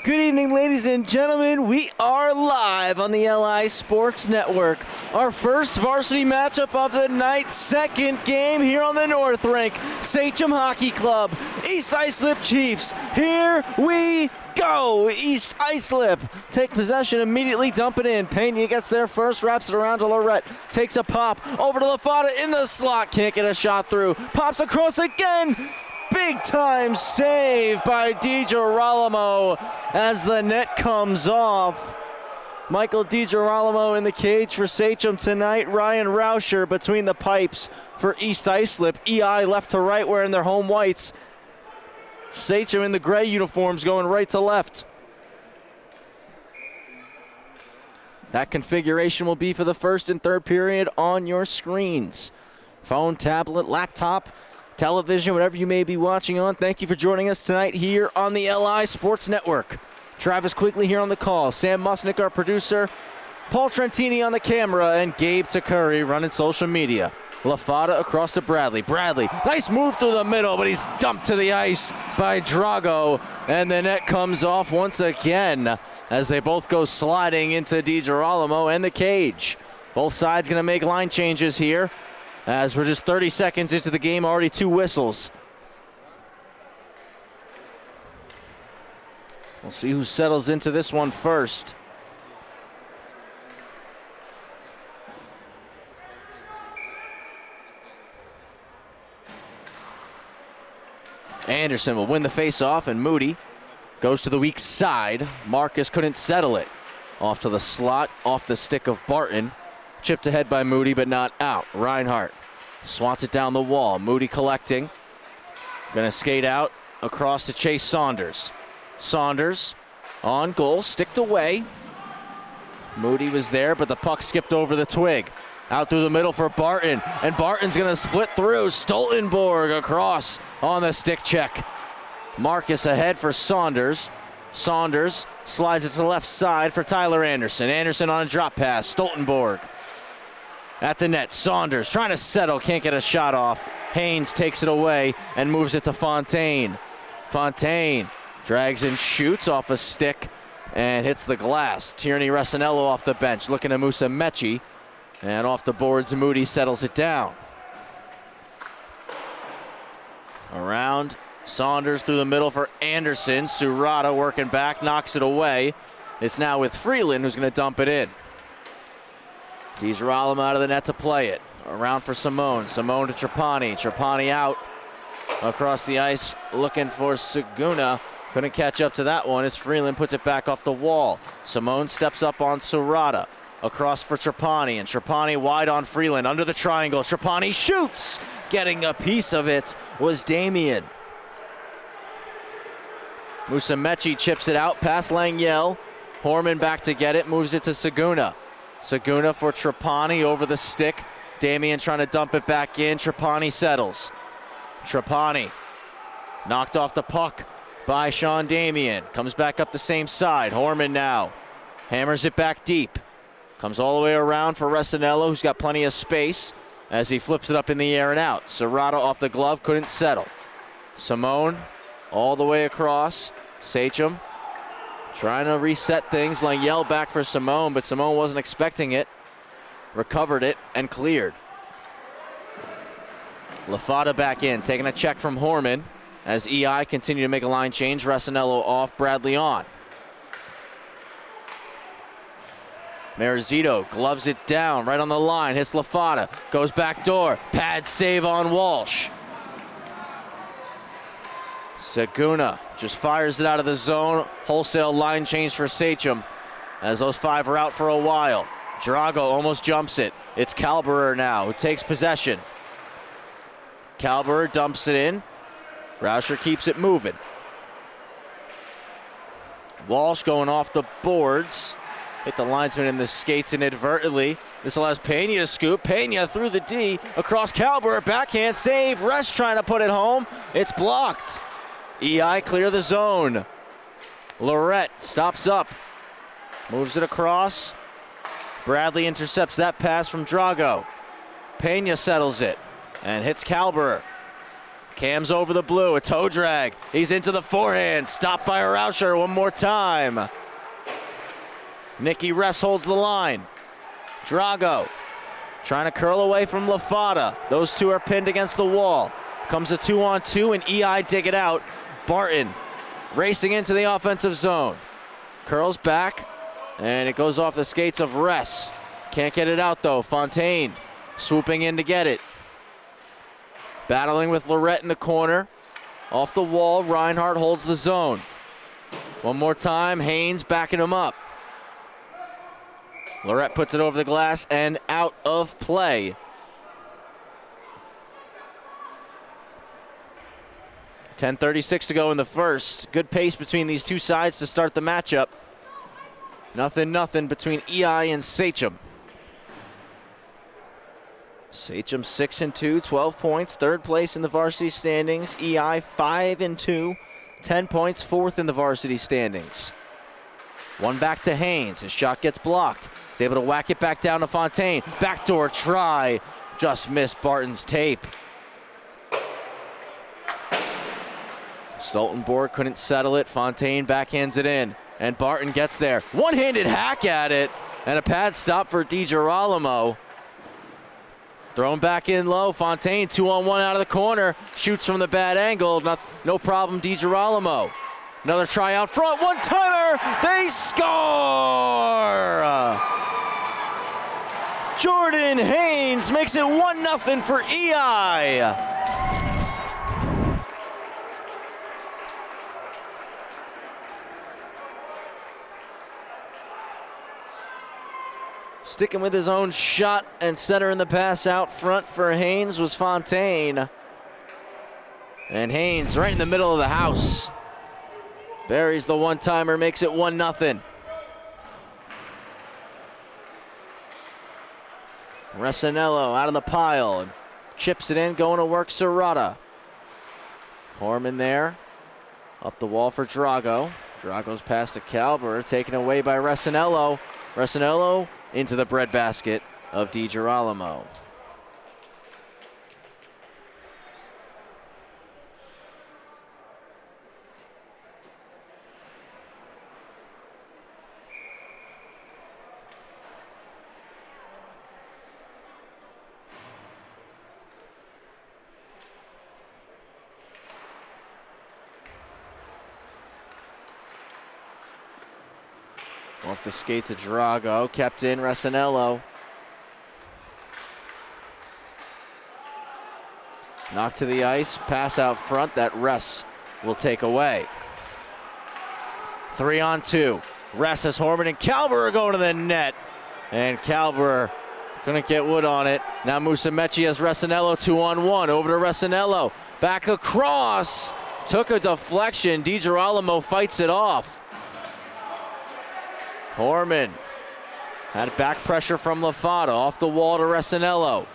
Good evening, ladies and gentlemen. We are live on the LI Sports Network. Our first varsity matchup of the night, second game here on the North Rink. Sachem Hockey Club, East Islip Chiefs. Here we go. East Islip take possession, immediately dump it in. Pena gets there first, wraps it around to Lorette. Takes a pop over to Lafada in the slot. Can't get a shot through. Pops across again. Big time save by DiGirolamo as the net comes off. Michael DiGirolamo in the cage for Sachem tonight. Ryan Rauscher between the pipes for East Islip. EI left to right wearing their home whites. Sachem in the gray uniforms going right to left. That configuration will be for the first and third period on your screens. Phone, tablet, laptop, television, whatever you may be watching on. Thank you for joining us tonight here on the LI Sports Network. Travis Quigley here on the call. Sam Musnick, our producer. Paul Trentini on the camera, and Gabe Takuri running social media. Lafada across to Bradley. Bradley, nice move through the middle, but he's dumped to the ice by Drago, and the net comes off once again as they both go sliding into DiGirolamo and the cage. Both sides going to make line changes here, as we're just 30 seconds into the game, already 2 whistles. We'll see who settles into this one first. Anderson will win the face-off, and Moody goes to the weak side. Marcus couldn't settle it. Off to the slot, off the stick of Barton. Chipped ahead by Moody, but not out. Reinhardt swats it down the wall. Moody collecting. Gonna skate out across to Chase Saunders. Saunders on goal, sticked away. Moody was there, but the puck skipped over the twig. Out through the middle for Barton, and Barton's gonna split through. Stoltenborg across on the stick check. Marcus ahead for Saunders. Saunders slides it to the left side for Tyler Anderson. Anderson on a drop pass. Stoltenborg at the net. Saunders trying to settle, can't get a shot off. Haynes takes it away and moves it to Fontaine. Fontaine drags and shoots off a stick and hits the glass. Tierney Resinello off the bench, looking at Musa Mecci, and off the boards, Moody settles it down. Around Saunders through the middle for Anderson. Surata working back, knocks it away. It's now with Freeland, who's going to dump it in. DiGirolamo out of the net to play it. Around for Simone. Simone to Trapani. Trapani out across the ice looking for Saguna. Couldn't catch up to that one as Freeland puts it back off the wall. Simone steps up on Surata. Across for Trapani, and Trapani wide on Freeland under the triangle. Trapani shoots! Getting a piece of it was Damien. Musa Mecci chips it out past Langyel. Horman back to get it, moves it to Saguna. Saguna for Trapani over the stick. Damien trying to dump it back in. Trapani settles. Trapani knocked off the puck by Sean Damien. Comes back up the same side. Horman now hammers it back deep. Comes all the way around for Resinello, who's got plenty of space as he flips it up in the air and out. Serrata off the glove, couldn't settle. Simone all the way across. Sachem trying to reset things. Langyel back for Simone, but Simone wasn't expecting it. Recovered it and cleared. Lafada back in, taking a check from Horman as EI continue to make a line change. Resinello off, Bradley on. Marizito gloves it down right on the line, hits Lafada, goes back door, pad save on Walsh. Saguna just fires it out of the zone. Wholesale line change for Sachem as those 5 are out for a while. Drago almost jumps it. It's Kalberer now who takes possession. Kalberer dumps it in. Rauscher keeps it moving. Walsh going off the boards. Hit the linesman in the skates inadvertently. This allows Pena to scoop. Pena through the D, across Kalberer, backhand save. Rest trying to put it home. It's blocked. EI clear the zone. Lorette stops up, moves it across. Bradley intercepts that pass from Drago. Pena settles it and hits Kalber. Cam's over the blue, a toe drag. He's into the forehand, stopped by Rauscher one more time. Nicky Ress holds the line. Drago trying to curl away from Lafada. Those two are pinned against the wall. Comes a 2-on-2 and EI dig it out. Barton racing into the offensive zone. Curls back and it goes off the skates of Ress. Can't get it out though. Fontaine swooping in to get it. Battling with Lorette in the corner. Off the wall, Reinhardt holds the zone. One more time, Haynes backing him up. Lorette puts it over the glass and out of play. .10:36 to go in the first. Good pace between these two sides to start the matchup. 0-0 between EI and Sachem. Sachem 6-2, 12 points, third place in the varsity standings. EI 5-2, 10 points, fourth in the varsity standings. One back to Haynes. His shot gets blocked. He's able to whack it back down to Fontaine. Backdoor try. Just missed Barton's tape. Stoltenborg couldn't settle it. Fontaine backhands it in. And Barton gets there. One-handed hack at it. And a pad stop for DiGirolamo. Thrown back in low. Fontaine 2-on-1 out of the corner. Shoots from the bad angle. No problem, DiGirolamo. Another try out front. One-timer. They score! Jordan Haynes makes it 1-0 for EI. Sticking with his own shot and centering the pass out front for Haynes was Fontaine. And Haynes right in the middle of the house. Buries the one-timer, makes it 1-0. Resinello out of the pile. Chips it in, going to work Serrata. Horman there. Up the wall for Drago. Drago's pass to Kalber, taken away by Resinello. Resinello into the breadbasket of DiGirolamo. Off the skates of Drago, kept in Resinello. Knocked to the ice, pass out front that Ress will take away. 3-on-2. Ress as Horman and Kalber are going to the net. And Kalber couldn't get wood on it. Now Musumeci has Resinello 2-on-1. Over to Resinello. Back across. Took a deflection. DiGirolamo fights it off. Horman had back pressure from Lafada. Off the wall to Resinello.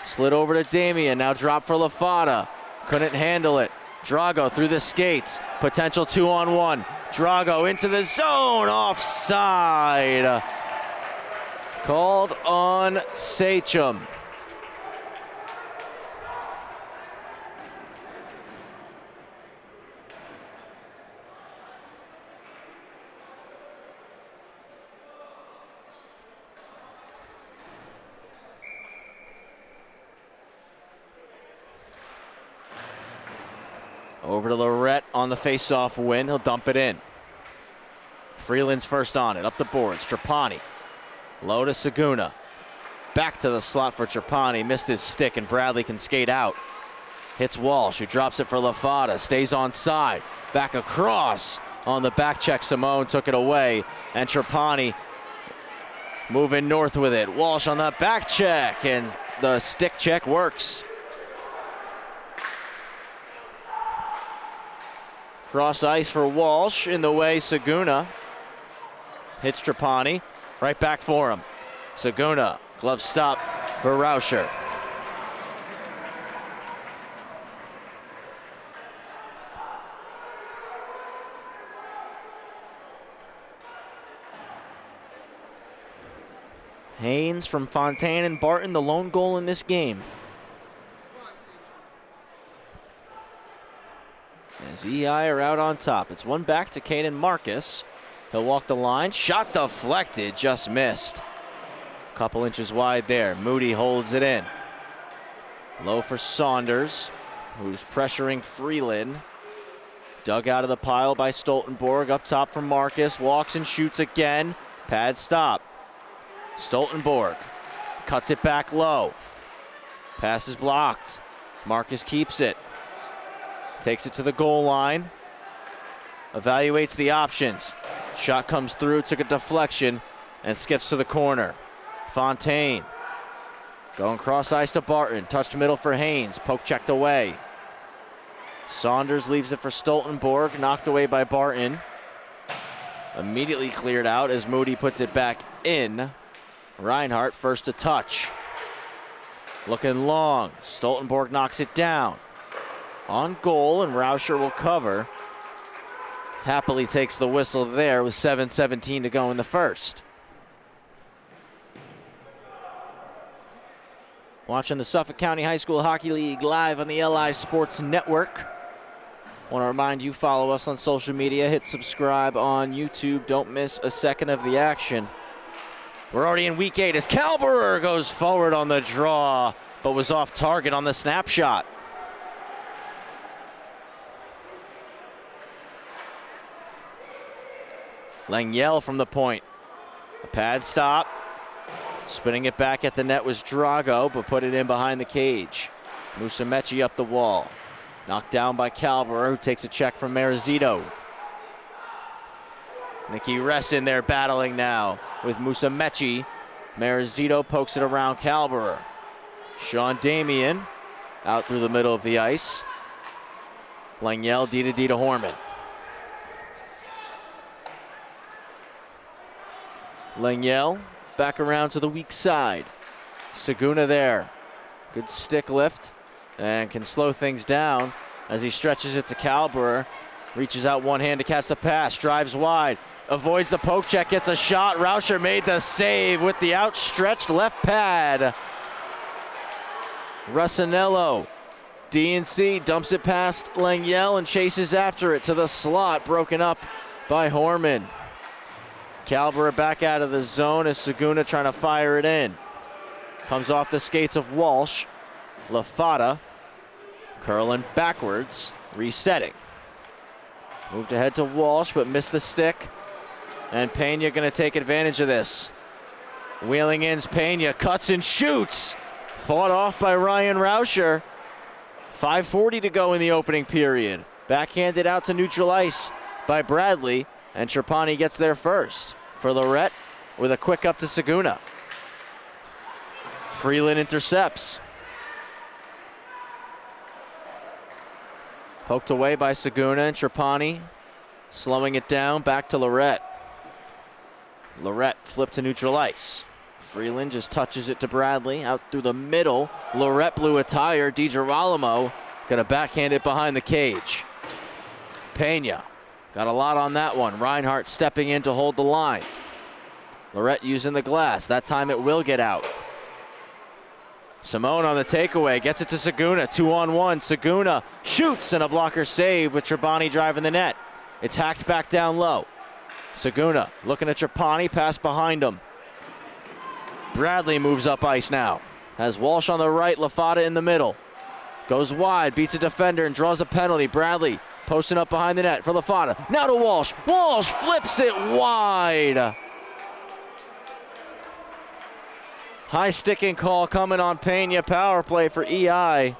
Slid over to Damian. Now drop for Lafada. Couldn't handle it. Drago through the skates. Potential 2-on-1. Drago into the zone. Offside. Called on Sachem. Over to Lorette on the face-off win. He'll dump it in. Freeland's first on it. Up the boards. Trapani. Low to Saguna. Back to the slot for Trapani. Missed his stick and Bradley can skate out. Hits Walsh, who drops it for Lafada. Stays on side. Back across. On the back check, Simone took it away. And Trapani moving north with it. Walsh on the back check. And the stick check works. Cross ice for Walsh, in the way Saguna. Hits Trapani, right back for him. Saguna, glove stop for Rauscher. Haynes from Fontaine and Barton, the lone goal in this game. As EI are out on top. It's one back to Caden Marcus. He'll walk the line. Shot deflected, just missed. Couple inches wide there. Moody holds it in. Low for Saunders, who's pressuring Freeland. Dug out of the pile by Stoltenborg. Up top for Marcus. Walks and shoots again. Pad stop. Stoltenborg cuts it back low. Pass is blocked. Marcus keeps it. Takes it to the goal line. Evaluates the options. Shot comes through, took a deflection, and skips to the corner. Fontaine going cross ice to Barton. Touched middle for Haynes. Poke checked away. Saunders leaves it for Stoltenborg. Knocked away by Barton. Immediately cleared out as Moody puts it back in. Reinhardt first to touch. Looking long. Stoltenborg knocks it down. On goal, and Rauscher will cover. Happily takes the whistle there with 7:17 to go in the first. Watching the Suffolk County High School Hockey League live on the LI Sports Network. Want to remind you, follow us on social media, hit subscribe on YouTube. Don't miss a second of the action. We're already in week 8 as Kalberer goes forward on the draw, but was off target on the snapshot. Langiel from the point. A pad stop. Spinning it back at the net was Drago, but put it in behind the cage. Musumeci up the wall. Knocked down by Kalberer, who takes a check from Marizito. Nicky Ressin there battling now with Musumeci. Marizito pokes it around Kalberer. Sean Damian out through the middle of the ice. Langiel D to Horman. Langiel back around to the weak side. Saguna there. Good stick lift and can slow things down as he stretches it to Kalberer. Reaches out one hand to catch the pass. Drives wide. Avoids the poke check. Gets a shot. Rauscher made the save with the outstretched left pad. Russinello. DNC dumps it past Langiel and chases after it to the slot. Broken up by Horman. Kalberer back out of the zone as Saguna trying to fire it in. Comes off the skates of Walsh. Lafata curling backwards, resetting. Moved ahead to Walsh, but missed the stick. And Pena going to take advantage of this. Wheeling in's Pena, cuts and shoots. Fought off by Ryan Rauscher. 5:40 to go in the opening period. Backhanded out to neutral ice by Bradley, and Trapani gets there first. For Lorette with a quick up to Saguna. Freeland intercepts. Poked away by Saguna and Trapani. Slowing it down, back to Lorette. Lorette flipped to neutral ice. Freeland just touches it to Bradley, out through the middle. Lorette blew a tire. DiGirolamo gonna backhand it behind the cage. Pena got a lot on that one. Reinhardt stepping in to hold the line. Lorette using the glass. That time it will get out. Simone on the takeaway. Gets it to Saguna. 2-on-1. Saguna shoots and a blocker save with Trapani driving the net. It's hacked back down low. Saguna looking at Trapani. Pass behind him. Bradley moves up ice now. Has Walsh on the right. Lafata in the middle. Goes wide. Beats a defender and draws a penalty. Bradley posting up behind the net for Lafata. Now to Walsh. Walsh flips it wide. High sticking call coming on Pena. Power play for EI.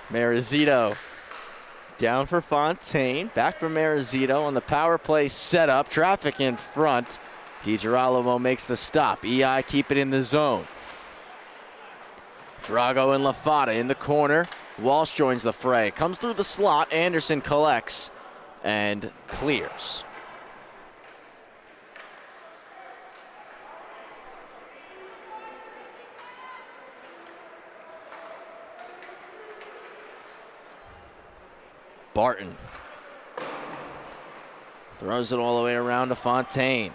Marizito down for Fontaine. Back for Marizito on the power play setup. Traffic in front. DiGirolamo makes the stop. EI keep it in the zone. Drago and Lafada in the corner. Walsh joins the fray. Comes through the slot. Anderson collects and clears. Barton throws it all the way around to Fontaine.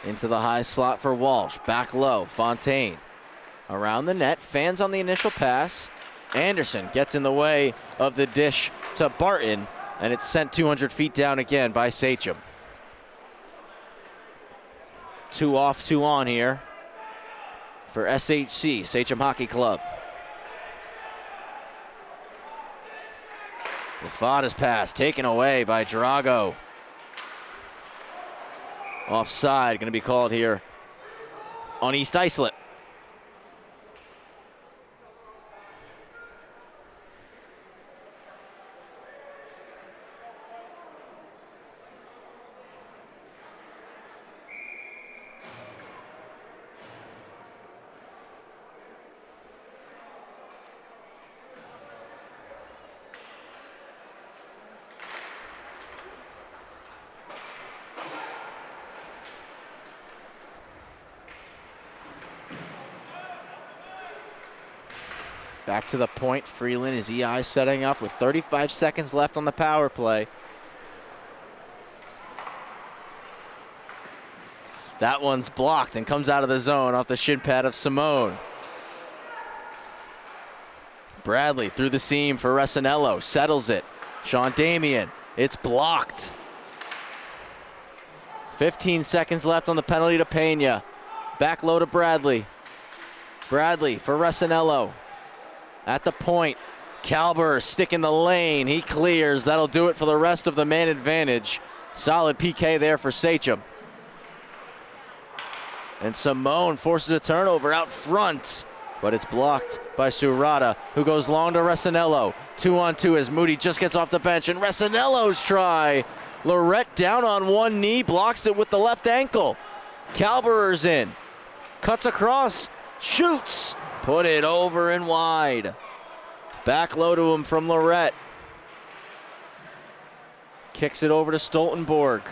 Into the high slot for Walsh. Back low. Fontaine around the net. Fans on the initial pass. Anderson gets in the way of the dish to Barton, and it's sent 200 feet down again by Sachem. 2 off, 2 on here for SHC, Sachem Hockey Club. Lafada's pass taken away by Drago. Offside, going to be called here on East Islip. Back to the point. Freeland is EI setting up with 35 seconds left on the power play. That one's blocked and comes out of the zone off the shin pad of Simone. Bradley through the seam for Resinello. Settles it. Sean Damian. It's blocked. 15 seconds left on the penalty to Pena. Back low to Bradley. Bradley for Resinello. At the point, Kalber stick in the lane. He clears. That'll do it for the rest of the man advantage. Solid PK there for Sachem. And Simone forces a turnover out front, but it's blocked by Surata, who goes long to Resinello. 2-on-2 as Moody just gets off the bench, and Resinello's try. Lorette down on one knee, blocks it with the left ankle. Kalberer's in. Cuts across, shoots. Put it over and wide. Back low to him from Lorette. Kicks it over to Stoltenborg.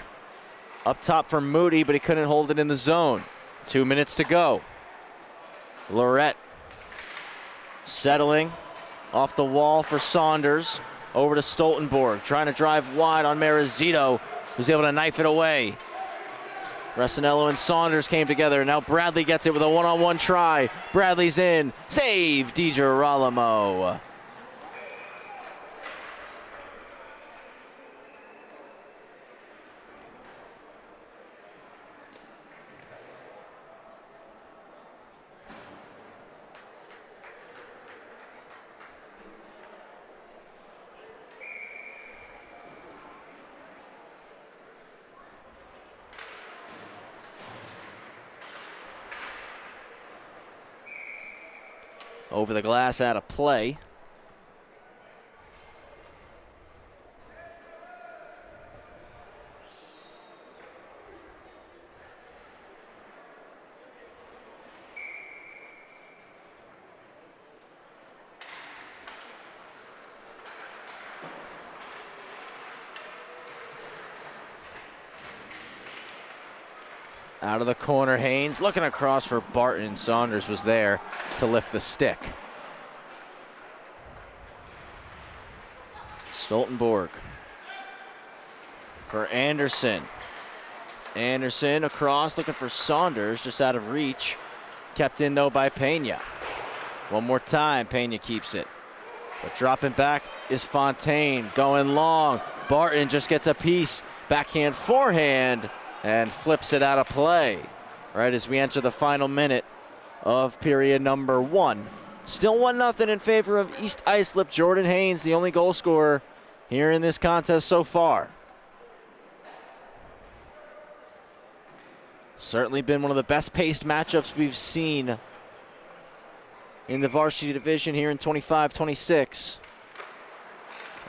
Up top for Moody, but he couldn't hold it in the zone. 2 minutes to go. Lorette settling off the wall for Saunders. Over to Stoltenborg, trying to drive wide on Marizito, who's able to knife it away. Resinello and Saunders came together. Now Bradley gets it with a one-on-one try. Bradley's in. Save, DiGirolamo. Over the glass, out of play. Out of the corner, Haynes looking across for Barton. Saunders was there to lift the stick. Stoltenborg for Anderson. Anderson across, looking for Saunders, just out of reach. Kept in, though, by Pena. One more time, Pena keeps it. But dropping back is Fontaine, going long. Barton just gets a piece. Backhand, forehand, and flips it out of play. Right as we enter the final minute of period number 1. Still 1-0 in favor of East Islip. Jordan Haynes, the only goal scorer here in this contest so far. Certainly been one of the best paced matchups we've seen in the varsity division here in 25-26.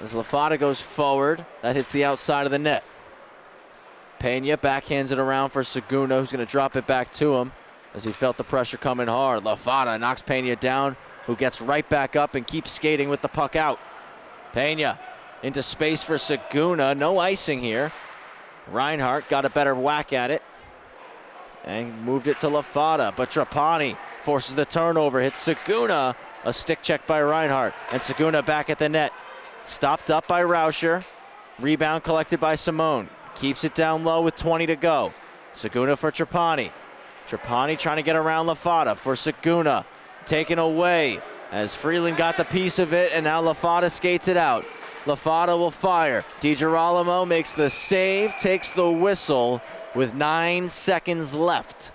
As Lafada goes forward, that hits the outside of the net. Pena backhands it around for Segundo, who's going to drop it back to him as he felt the pressure coming hard. Lafada knocks Pena down who gets right back up and keeps skating with the puck out. Pena into space for Saguna. No icing here. Reinhart got a better whack at it and moved it to Lafada, but Trapani forces the turnover, hits Saguna. A stick check by Reinhart, and Saguna back at the net. Stopped up by Rauscher. Rebound collected by Simone. Keeps it down low with 20 to go. Saguna for Trapani. Trapani trying to get around Lafada for Saguna. Taken away as Freeland got the piece of it, and now Lafada skates it out. Lafada will fire. DiGirolamo makes the save, takes the whistle with 9 seconds left.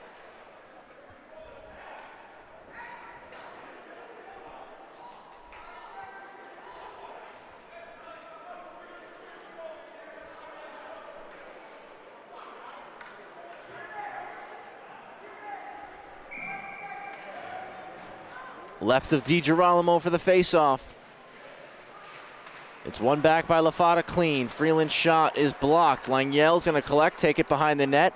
Left of DiGirolamo for the faceoff. It's one back by Lafada, clean. Freeland's shot is blocked. Langiel's going to collect, take it behind the net,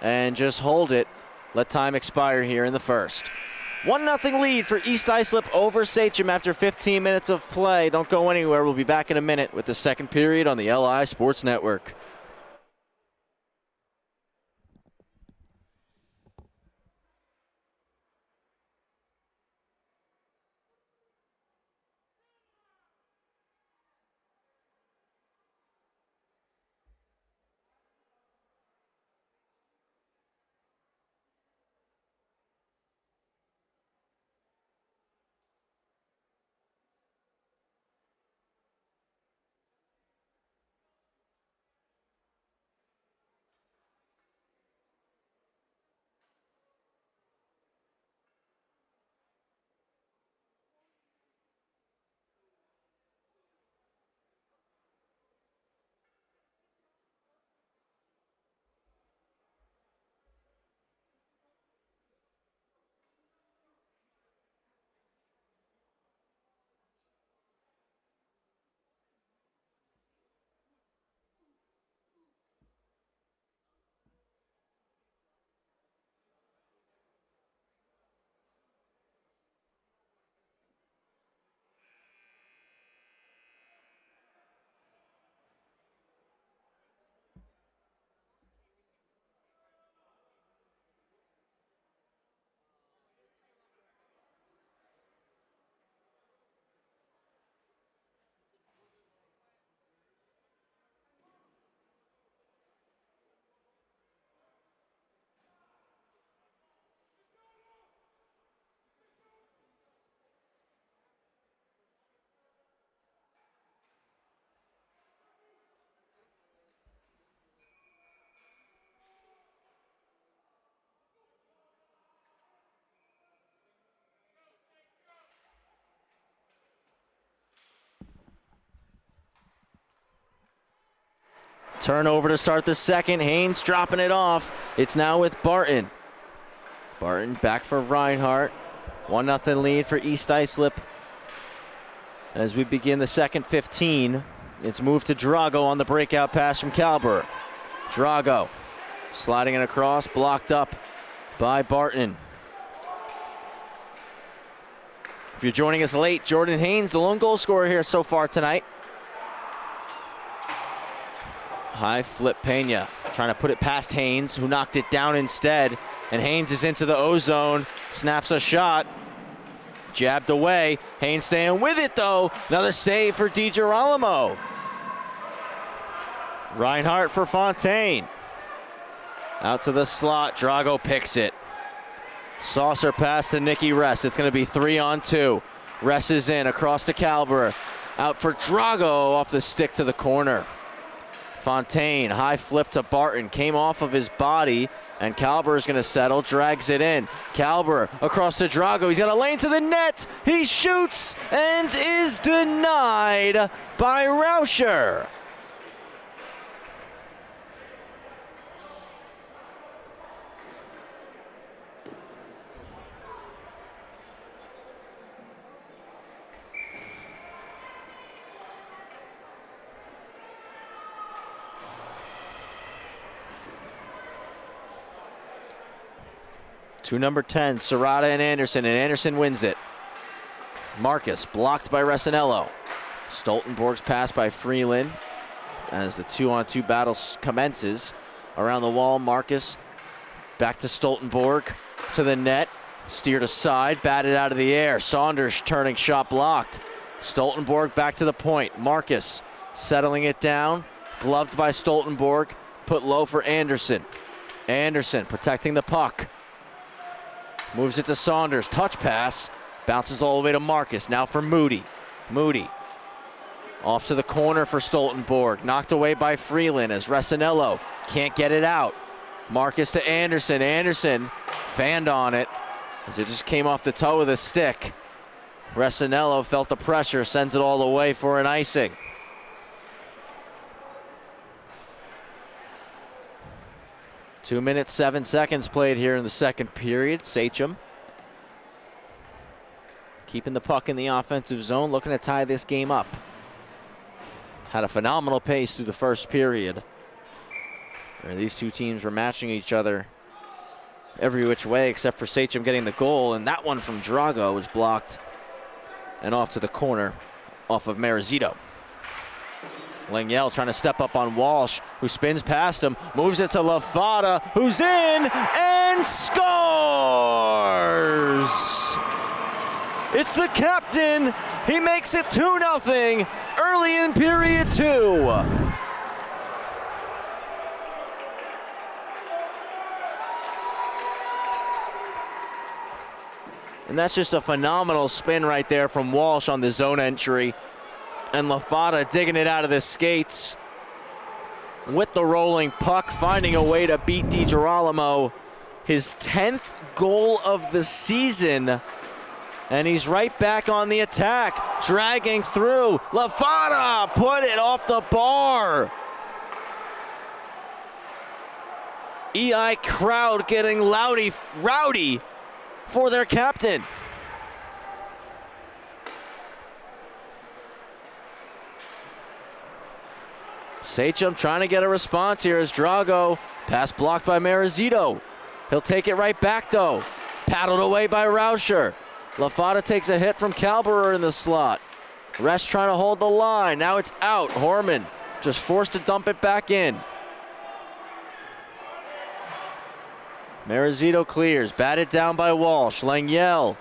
and just hold it. Let time expire here in the first. 1-0 lead for East Islip over Sachem after 15 minutes of play. Don't go anywhere. We'll be back in a minute with the second period on the LI Sports Network. Turnover to start the second. Haynes dropping it off. It's now with Barton. Barton back for Reinhart. 1-0 lead for East Islip. As we begin the second 15, it's moved to Drago on the breakout pass from Calber. Drago sliding it across, blocked up by Barton. If you're joining us late, Jordan Haynes, the lone goal scorer here so far tonight. High flip Pena, trying to put it past Haynes, who knocked it down instead. And Haynes is into the O-zone, snaps a shot, jabbed away. Haynes staying with it though. Another save for DiGirolamo. Reinhart for Fontaine. Out to the slot, Drago picks it. Saucer pass to Nicky Ress. It's going to be 3-on-2. Ress is in, across to Calber. Out for Drago, off the stick to the corner. Fontaine, high flip to Barton, came off of his body, and Calber is going to settle, drags it in. Calber across to Drago. He's got a lane to the net. He shoots and is denied by Rauscher. To number 10, Serrata and Anderson wins it. Marcus blocked by Resinello. Stoltenborg's pass by Freeland as the 2-on-2 battle commences. Around the wall, Marcus back to Stoltenborg, to the net, steered aside, batted out of the air. Saunders turning, shot blocked. Stoltenborg back to the point. Marcus settling it down, gloved by Stoltenborg, put low for Anderson. Anderson protecting the puck. Moves it to Saunders, touch pass, bounces all the way to Marcus, now for Moody. Moody off to the corner for Stoltenborg, knocked away by Freeland as Resinello can't get it out. Marcus to Anderson. Anderson fanned on it as it just came off the toe of the stick. Resinello felt the pressure, sends it all the way for an icing. Two minutes, 7 seconds played here in the second period. Sachem keeping the puck in the offensive zone, looking to tie this game up. Had a phenomenal pace through the first period, where these two teams were matching each other every which way except for Sachem getting the goal, and that one from Drago was blocked and off to the corner off of Marizito. Lengyel trying to step up on Walsh, who spins past him, moves it to Lafada, who's in and scores! It's the captain. He makes it 2-0 early in period 2. And that's just a phenomenal spin right there from Walsh on the zone entry. And Lafada digging it out of the skates with the rolling puck, finding a way to beat DiGirolamo. His 10th goal of the season. And he's right back on the attack, dragging through. Lafada put it off the bar. EI crowd getting rowdy for their captain. Sachem trying to get a response here as Drago, pass blocked by Marizito. He'll take it right back though. Paddled away by Rauscher. Lafada takes a hit from Kalberer in the slot. Resch trying to hold the line. Now it's out. Horman just forced to dump it back in. Marizito clears, batted down by Walsh. Lengyel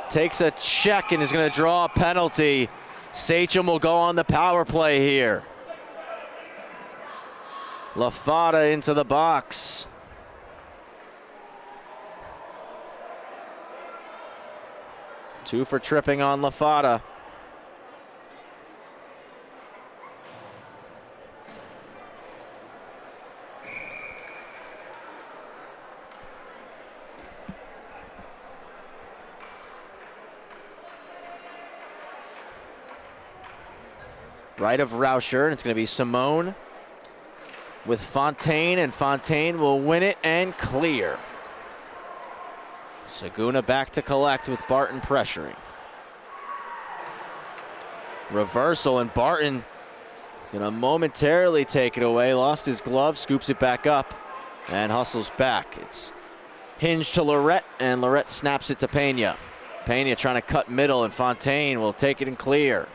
takes a check and is going to draw a penalty. Sachem will go on the power play here. Lafada into the box. Two for tripping on Lafada. Right of Rauscher, and it's going to be Simone with Fontaine, and Fontaine will win it and clear. Saguna back to collect with Barton pressuring. Reversal, and Barton is going to momentarily take it away. Lost his glove, scoops it back up, and hustles back. It's hinged to Lorette, and Lorette snaps it to Pena. Pena trying to cut middle, and Fontaine will take it and clear.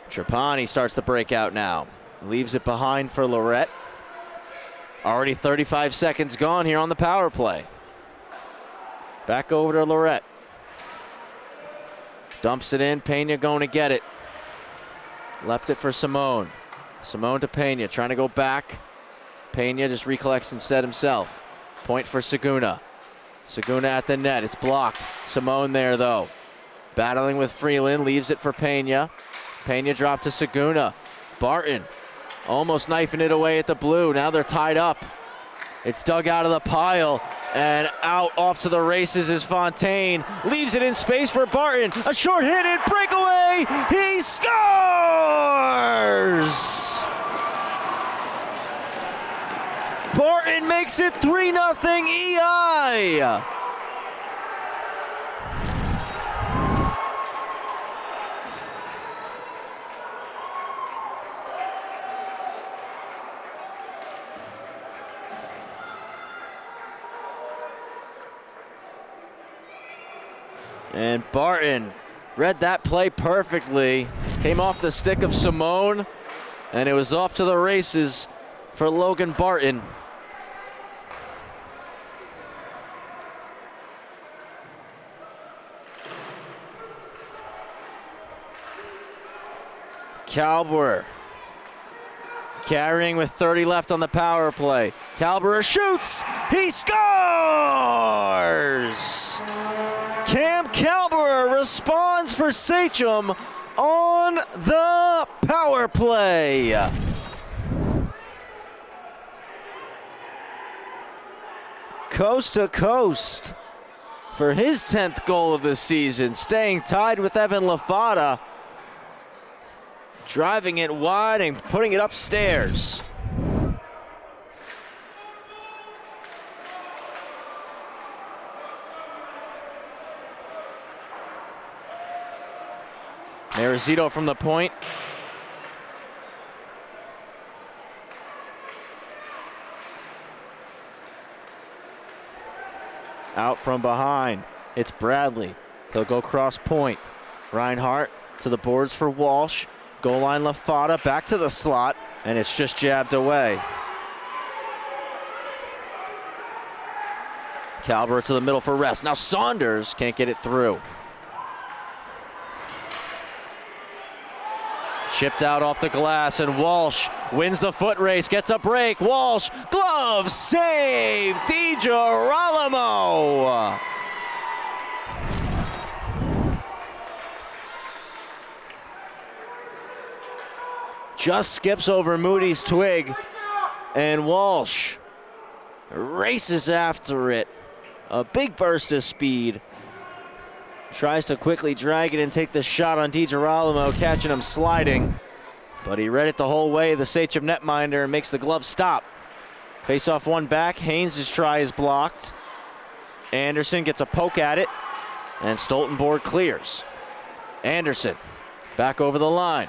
Trapani starts to break out now. Leaves it behind for Lorette. Already 35 seconds gone here on the power play. Back over to Lorette. Dumps it in, Pena going to get it. Left it for Simone. Simone to Pena, trying to go back. Pena just recollects instead himself. Point for Saguna. Saguna at the net, it's blocked. Simone there though. Battling with Freeland, leaves it for Pena. Pena dropped to Saguna. Barton almost knifing it away at the blue. Now they're tied up. It's dug out of the pile, and out off to the races is Fontaine. Leaves it in space for Barton. A short-handed breakaway. He scores! Barton makes it 3-0 EI. And Barton read that play perfectly. Came off the stick of Simone, and it was off to the races for Logan Barton. Kalber carrying with 30 left on the power play. Kalber shoots, he scores! Cam Kalber responds for Sachem on the power play. Coast to coast for his 10th goal of the season, staying tied with Evan Lafada. Driving it wide and putting it upstairs. Marizito from the point. Out from behind, it's Bradley. He'll go cross point. Reinhart to the boards for Walsh. Goal line Lafada, back to the slot, and it's just jabbed away. Kalber to the middle for rest. Now Saunders can't get it through. Chipped out off the glass, and Walsh wins the foot race, gets a break. Walsh, glove save, DiGirolamo. Just skips over Moody's twig, and Walsh races after it. A big burst of speed. Tries to quickly drag it and take the shot on DiGirolamo, catching him sliding. But he read it the whole way, the Sachem netminder, and makes the glove stop. Face off one back, Haynes' try is blocked. Anderson gets a poke at it, and Stoltenborg clears. Anderson back over the line.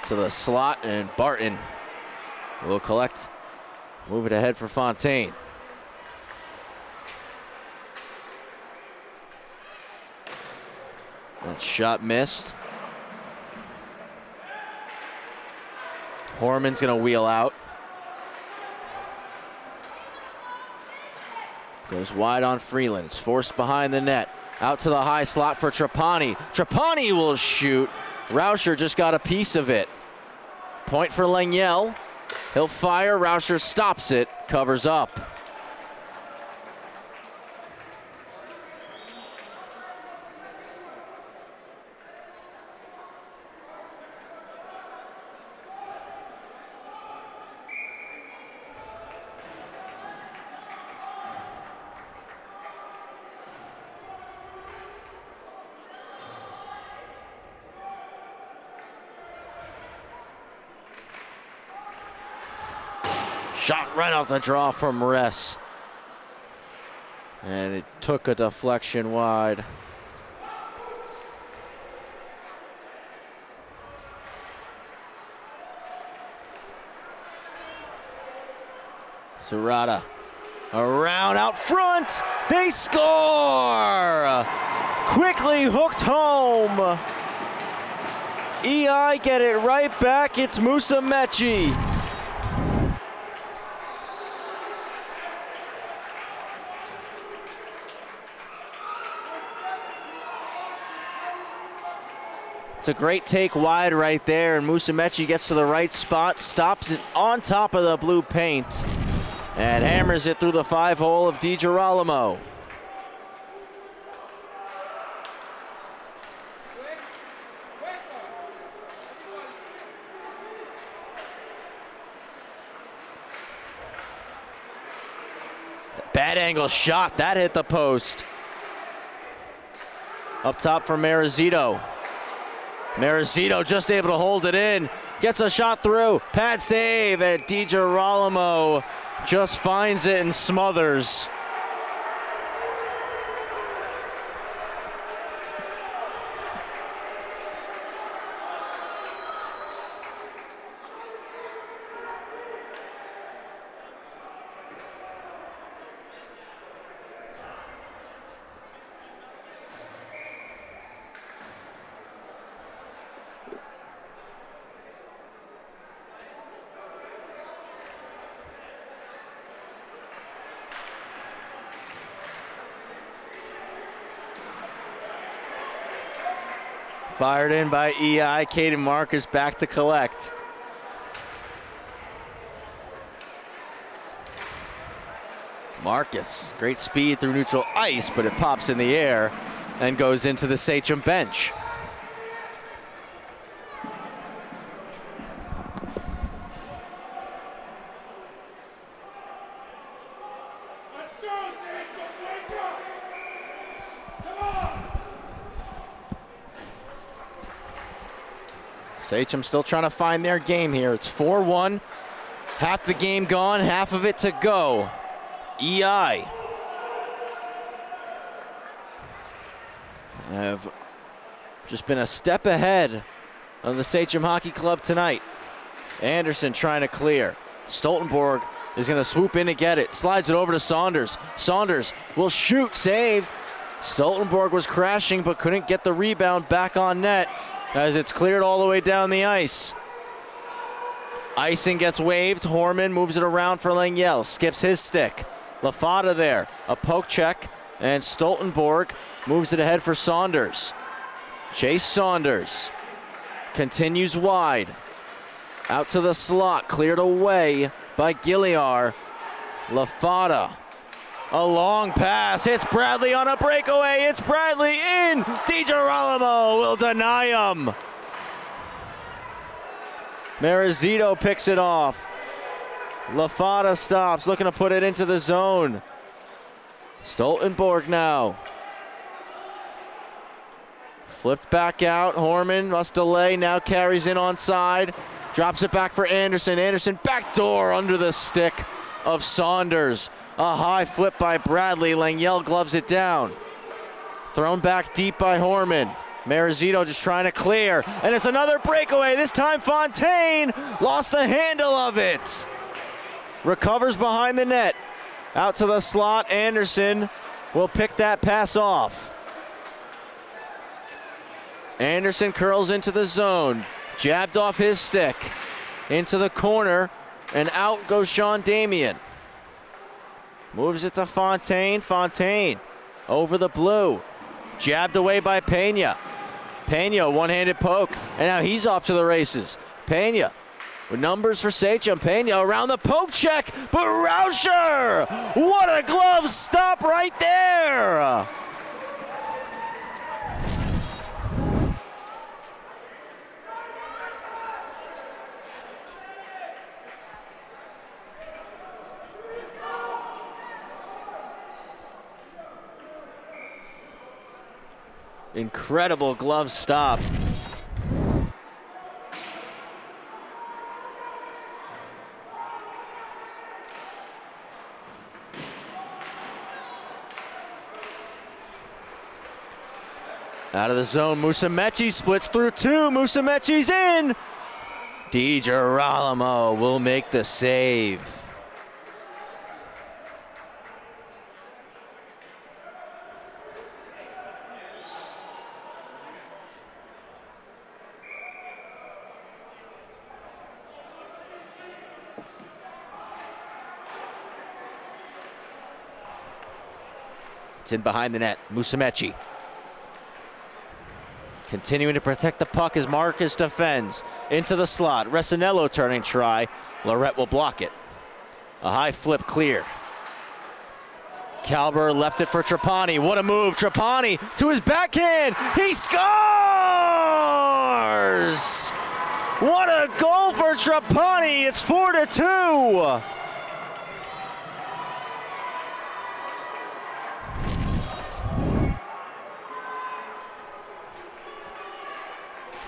To the slot, and Barton will collect, move it ahead for Fontaine. That shot missed. Horman's gonna wheel out. Goes wide on Freeland, it's forced behind the net. Out to the high slot for Trapani. Trapani will shoot. Rauscher just got a piece of it. Point for Lengyel. He'll fire, Rauscher stops it, covers up. Shot right off the draw from Ress. And it took a deflection wide. Serrata around out front. They score! Quickly hooked home. EI get it right back. It's Musa Mechie. It's a great take wide right there, and Musa Mechie gets to the right spot, stops it on top of the blue paint, and hammers it through the 5-hole of DiGirolamo. Bad angle shot, that hit the post. Up top for Marizito. Marizito just able to hold it in. Gets a shot through. Pad save, and DiGirolamo just finds it and smothers. Fired in by EI. Caden Marcus back to collect. Marcus, great speed through neutral ice, but it pops in the air and goes into the Sachem bench. Let's go, Sachem, wake up! Come on! Sachem still trying to find their game here. It's 4-1. Half the game gone, half of it to go. EI have just been a step ahead of the Sachem Hockey Club tonight. Anderson trying to clear. Stoltenborg is going to swoop in to get it. Slides it over to Saunders. Saunders will shoot, save. Stoltenborg was crashing but couldn't get the rebound back on net as it's cleared all the way down the ice. Icing gets waved. Horman moves it around for Langiel. Skips his stick. LaFada there. A poke check. And Stoltenborg moves it ahead for Saunders. Chase Saunders continues wide. Out to the slot. Cleared away by Gilliar. LaFada. A long pass. Hits Bradley on a breakaway. It's Bradley in. DiGirolamo will deny him. Marizito picks it off. LaFada stops, looking to put it into the zone. Stoltenborg now. Flipped back out. Horman must delay, now carries in onside. Drops it back for Anderson. Anderson backdoor under the stick of Saunders. A high flip by Bradley. Langiel gloves it down. Thrown back deep by Horman. Marizito just trying to clear, and it's another breakaway. This time Fontaine lost the handle of it. Recovers behind the net. Out to the slot. Anderson will pick that pass off. Anderson curls into the zone. Jabbed off his stick. Into the corner, and out goes Sean Damian. Moves it to Fontaine. Fontaine over the blue. Jabbed away by Pena. Pena, one-handed poke, and now he's off to the races. Pena with numbers for Sachem. Pena around the poke check, but Rauscher! What a glove stop right there! Incredible glove stop. Out of the zone, Musumeci splits through two. Musumeci's in. DiGirolamo will make the save. It's in behind the net. Musumeci continuing to protect the puck as Marcus defends. Into the slot. Resinello turning try. Lorette will block it. A high flip clear. Kalber left it for Trapani. What a move. Trapani to his backhand. He scores! What a goal for Trapani. It's 4-2.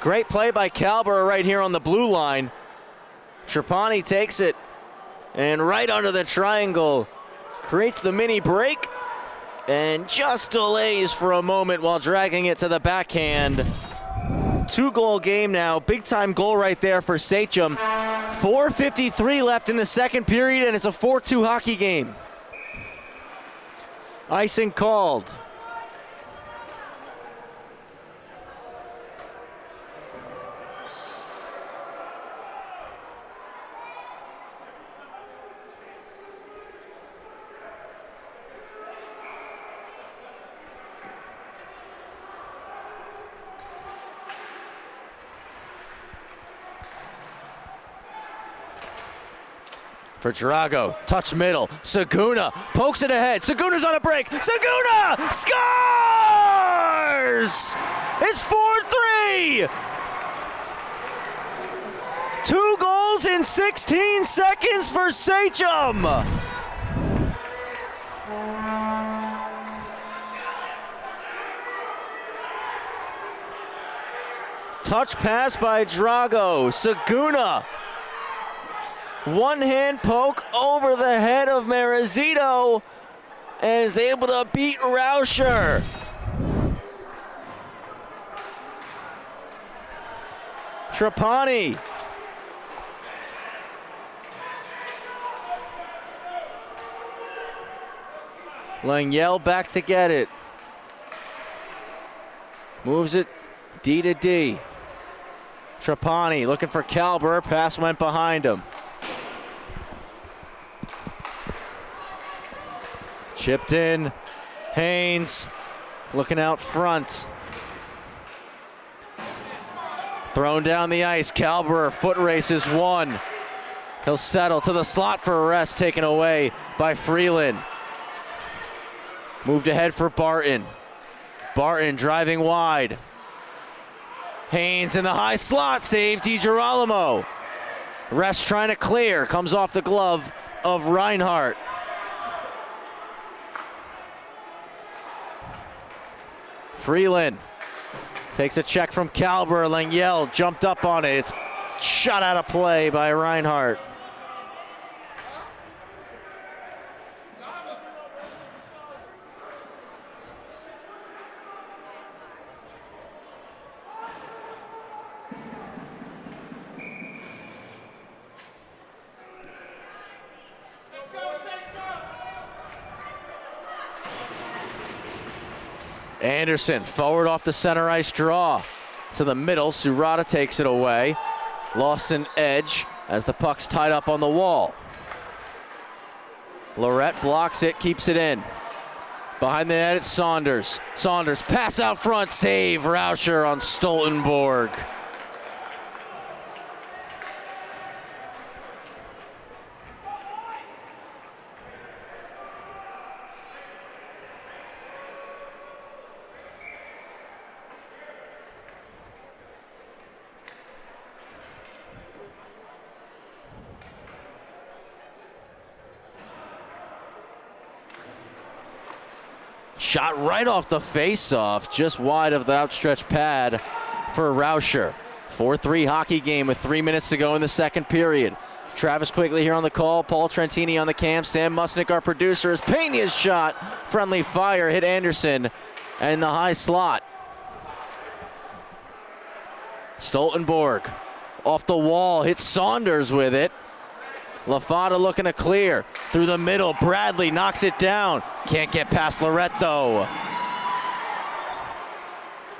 Great play by Kalber right here on the blue line. Trapani takes it and right under the triangle. Creates the mini break and just delays for a moment while dragging it to the backhand. 2-goal game now. Big time goal right there for Sachem. 4:53 left in the second period and it's a 4-2 hockey game. Icing called. For Drago, touch middle. Saguna pokes it ahead. Saguna's on a break. Saguna scores! It's 4-3! 2 goals in 16 seconds for Sachem. Touch pass by Drago. Saguna. One-hand poke over the head of Marizito and is able to beat Rauscher. Trapani. Langiel back to get it. Moves it D to D. Trapani looking for Kalber. Pass went behind him. Chipped in. Haynes looking out front. Thrown down the ice. Kalber, foot race is won. He'll settle to the slot for a rest, taken away by Freeland. Moved ahead for Barton. Barton driving wide. Haynes in the high slot, save DiGirolamo. Rest trying to clear, comes off the glove of Reinhardt. Freeland takes a check from Kalber. Langiel jumped up on it. It's shot out of play by Reinhardt. Anderson forward off the center ice draw to the middle. Surata takes it away. Lost an edge as the puck's tied up on the wall. Lorette blocks it, keeps it in. Behind the net, it's Saunders. Saunders pass out front, save Rauscher on Stoltenborg. Shot right off the face-off, just wide of the outstretched pad for Rauscher. 4-3 hockey game with 3 minutes to go in the second period. Travis Quigley here on the call, Paul Trentini on the cam, Sam Musnick, our producer, is Pena's shot. Friendly fire, hit Anderson and the high slot. Stoltenborg off the wall, hits Saunders with it. LaFada looking to clear through the middle. Bradley knocks it down. Can't get past Lorette though.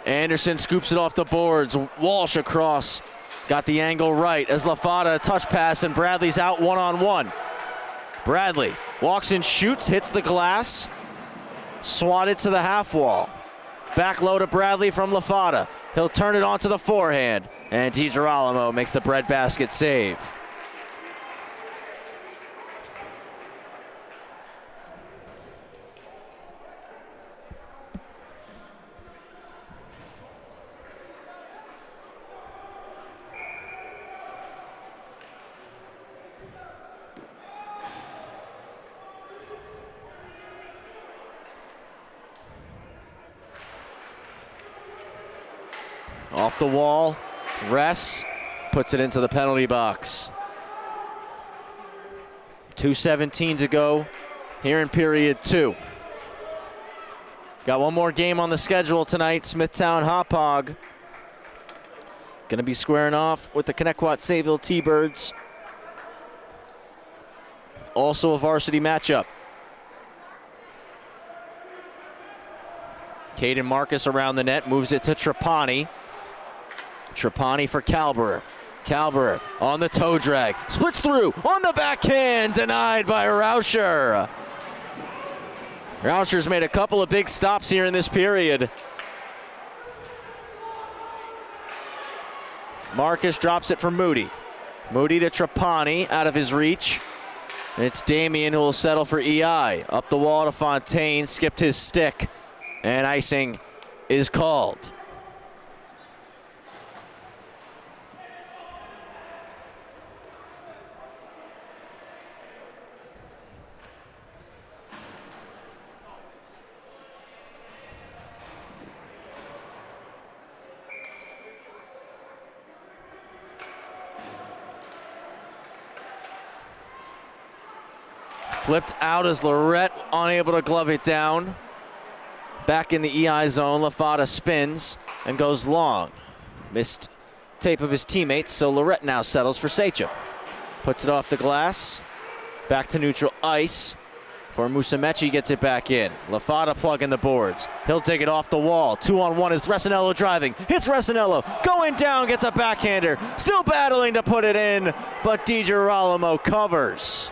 Anderson scoops it off the boards. Walsh across. Got the angle right as LaFada touch pass and Bradley's out one-on-one. Bradley walks and shoots, hits the glass. Swatted to the half wall. Back low to Bradley from LaFada. He'll turn it onto the forehand. And DiGirolamo makes the breadbasket save. Off the wall, Ress puts it into the penalty box. 2:17 to go here in period 2. Got one more game on the schedule tonight. Smithtown Hauppauge going to be squaring off with the Connecticut Sayville T-Birds. Also a varsity matchup. Caden Marcus around the net, moves it to Trapani. Trapani for Kalber. Kalber on the toe drag. Splits through on the backhand. Denied by Rauscher. Rauscher's made a couple of big stops here in this period. Marcus drops it for Moody. Moody to Trapani out of his reach. It's Damien who will settle for EI. Up the wall to Fontaine, skipped his stick, and icing is called. Flipped out as Lorette unable to glove it down. Back in the EI zone, Lafada spins and goes long. Missed tape of his teammates, so Lorette now settles for Sachem. Puts it off the glass. Back to neutral ice. For Musumeci gets it back in. Lafada plugging the boards. He'll dig it off the wall. 2-on-1 is Resinello driving. Hits Resinello. Going down, gets a backhander. Still battling to put it in, but DiGirolamo covers.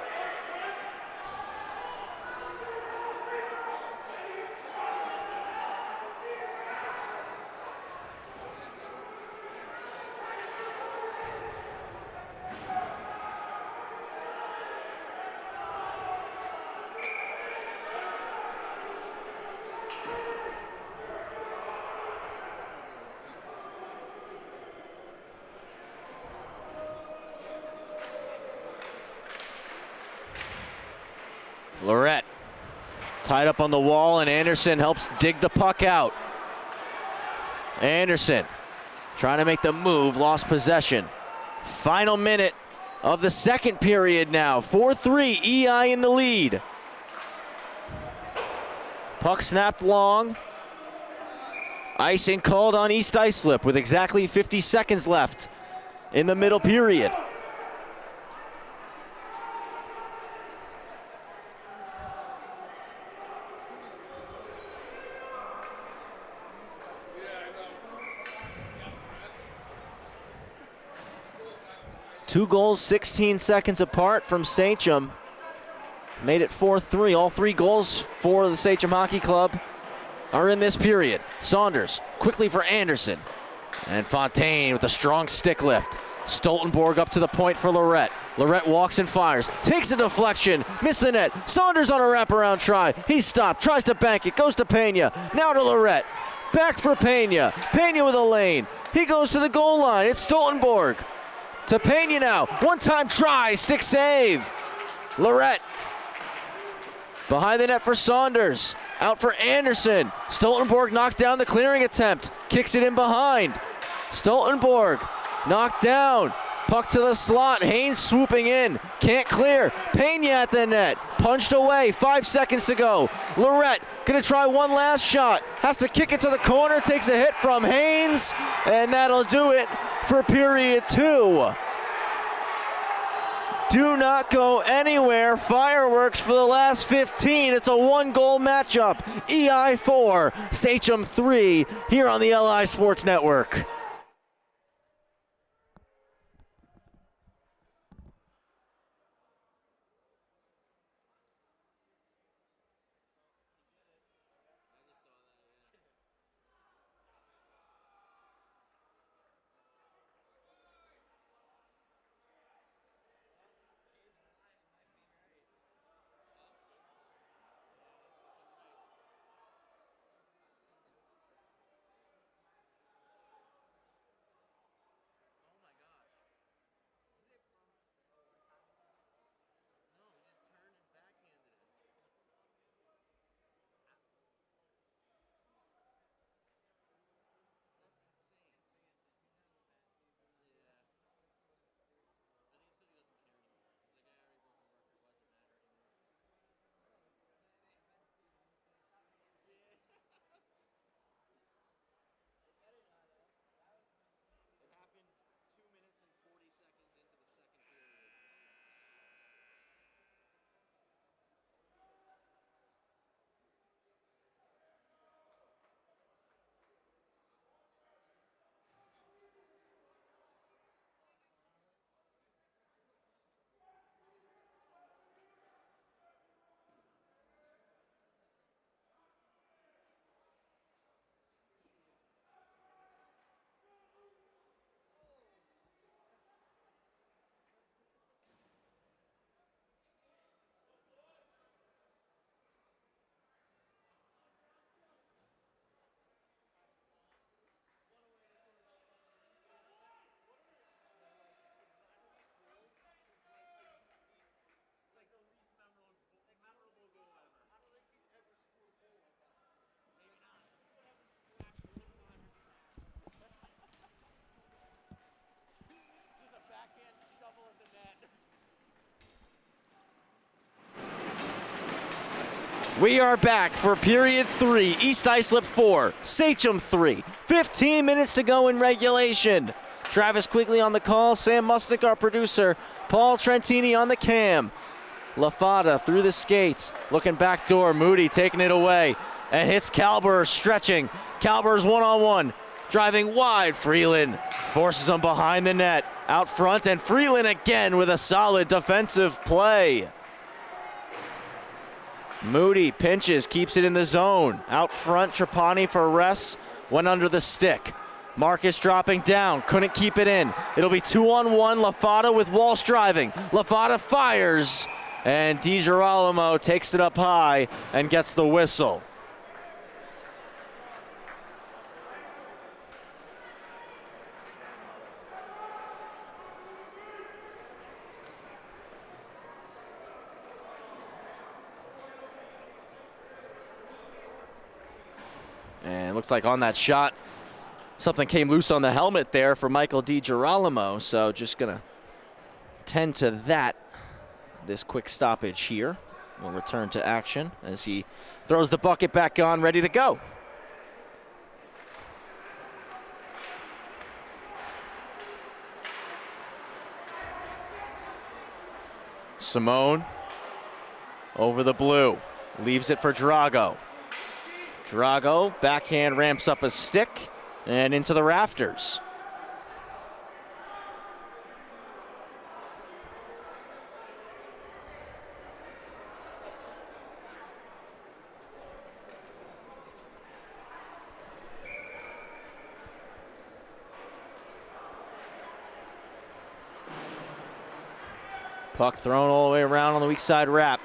Lorette tied up on the wall, and Anderson helps dig the puck out. Anderson trying to make the move, lost possession. Final minute of the second period now. 4-3, EI in the lead. Puck snapped long. Icing called on East Islip with exactly 50 seconds left in the middle period. Two goals, 16 seconds apart from Sachem. Made it 4-3. All three goals for the Sachem Hockey Club are in this period. Saunders quickly for Anderson. And Fontaine with a strong stick lift. Stoltenborg up to the point for Lorette. Lorette walks and fires. Takes a deflection. Missed the net. Saunders on a wraparound try. He's stopped. Tries to bank it. Goes to Pena. Now to Lorette. Back for Pena. Pena with a lane. He goes to the goal line. It's Stoltenborg. To Pena now. One-time try. Stick save. Lorette. Behind the net for Saunders. Out for Anderson. Stoltenborg knocks down the clearing attempt. Kicks it in behind. Stoltenborg knocked down. Puck to the slot. Haynes swooping in. Can't clear. Pena at the net. Punched away. 5 seconds to go. Lorette gonna try one last shot. Has to kick it to the corner. Takes a hit from Haynes. And that'll do it for period 2. Do not go anywhere. Fireworks for the last 15. It's a 1-goal matchup. EI 4, Sachem 3, here on the LI Sports Network. We are back for period 3. East Islip 4, Sachem 3. 15 minutes to go in regulation. Travis Quigley on the call, Sam Musnick, our producer, Paul Trentini on the cam. LaFada through the skates, looking back door, Moody taking it away, and hits Kalber stretching. Kalber's one-on-one, driving wide. Freeland forces him behind the net, out front, and Freeland again with a solid defensive play. Moody pinches, keeps it in the zone. Out front, Trapani for Ress, went under the stick. Marcus dropping down, couldn't keep it in. It'll be 2-on-1, LaFada with Walsh driving. LaFada fires, and DiGirolamo takes it up high and gets the whistle. And looks like on that shot, something came loose on the helmet there for Michael DiGirolamo, so just gonna tend to that. This quick stoppage here. We'll return to action as he throws the bucket back on, ready to go. Simone over the blue, leaves it for Drago. Drago, backhand ramps up a stick and into the rafters. Puck thrown all the way around on the weak side wrap.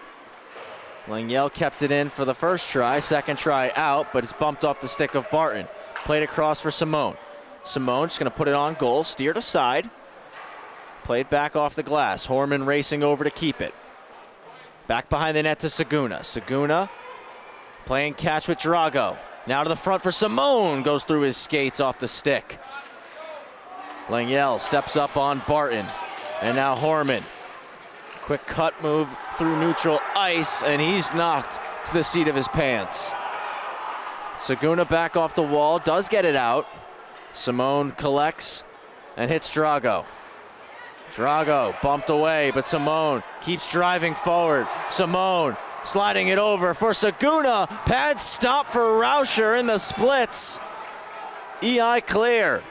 Langiel kept it in for the first try, second try out, but it's bumped off the stick of Barton. Played across for Simone. Simone just gonna put it on goal, steered aside. Played back off the glass. Horman racing over to keep it. Back behind the net to Saguna. Saguna playing catch with Drago. Now to the front for Simone, goes through his skates off the stick. Langiel steps up on Barton, and now Horman. Quick cut move through neutral ice, and he's knocked to the seat of his pants. Saguna back off the wall, does get it out. Simone collects and hits Drago. Drago bumped away, but Simone keeps driving forward. Simone sliding it over for Saguna. Pad stop for Rauscher in the splits. EI clear.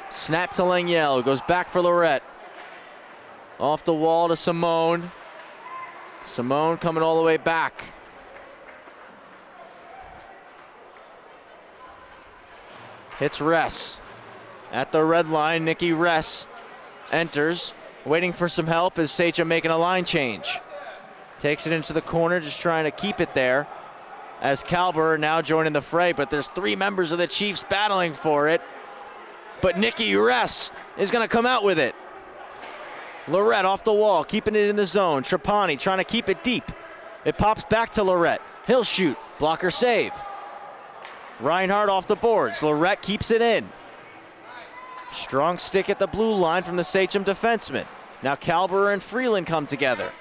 Snap to Langiel, goes back for Lorette. Off the wall to Simone. Simone coming all the way back. Hits Ress. At the red line, Nikki Ress enters, waiting for some help as Sachem making a line change. Takes it into the corner, just trying to keep it there. As Kalber now joining the fray, but there's 3 members of the Chiefs battling for it. But Nikki Ress is gonna come out with it. Lorette off the wall, keeping it in the zone. Trapani trying to keep it deep. It pops back to Lorette. He'll shoot, blocker save. Reinhardt off the boards, Lorette keeps it in. Strong stick at the blue line from the Sachem defenseman. Now Kalber and Freeland come together.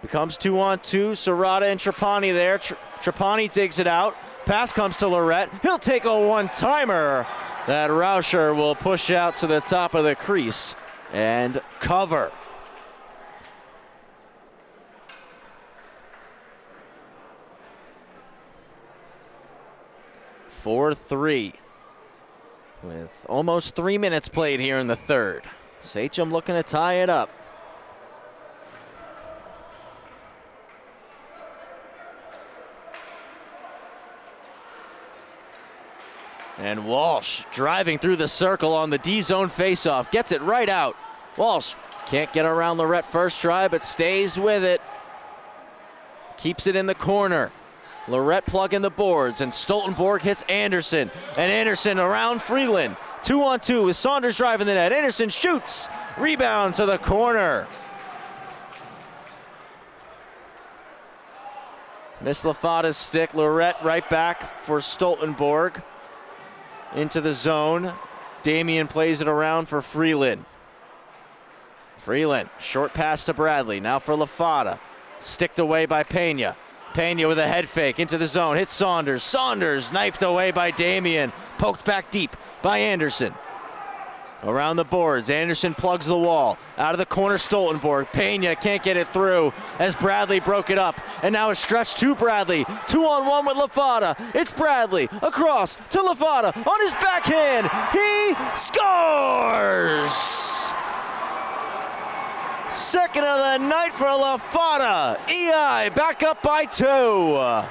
Becomes 2-on-2, Serrata and Trapani there. Trapani digs it out. Pass comes to Lorette. He'll take a one-timer. That Rauscher will push out to the top of the crease and cover. (4-3) with almost 3 minutes played here in the third. Sachem looking to tie it up. And Walsh driving through the circle on the D-zone faceoff. Gets it right out. Walsh can't get around Lorette first try, but stays with it. Keeps it in the corner. Lorette plugging the boards, and Stoltenborg hits Anderson. And Anderson around Freeland. 2-on-2 with Saunders driving the net. Anderson shoots. Rebound to the corner. Miss LaFada's stick. Lorette right back for Stoltenborg. Into the zone. Damian plays it around for Freeland. Freeland, short pass to Bradley, now for LaFada. Sticked away by Pena. Pena with a head fake into the zone, hits Saunders. Saunders knifed away by Damian, poked back deep by Anderson. Around the boards, Anderson plugs the wall. Out of the corner, Stoltenborg. Pena can't get it through as Bradley broke it up. And now a stretch to Bradley. 2-on-1 with LaFada. It's Bradley across to LaFada on his backhand. He scores! Second of the night for LaFada. EI back up by 2.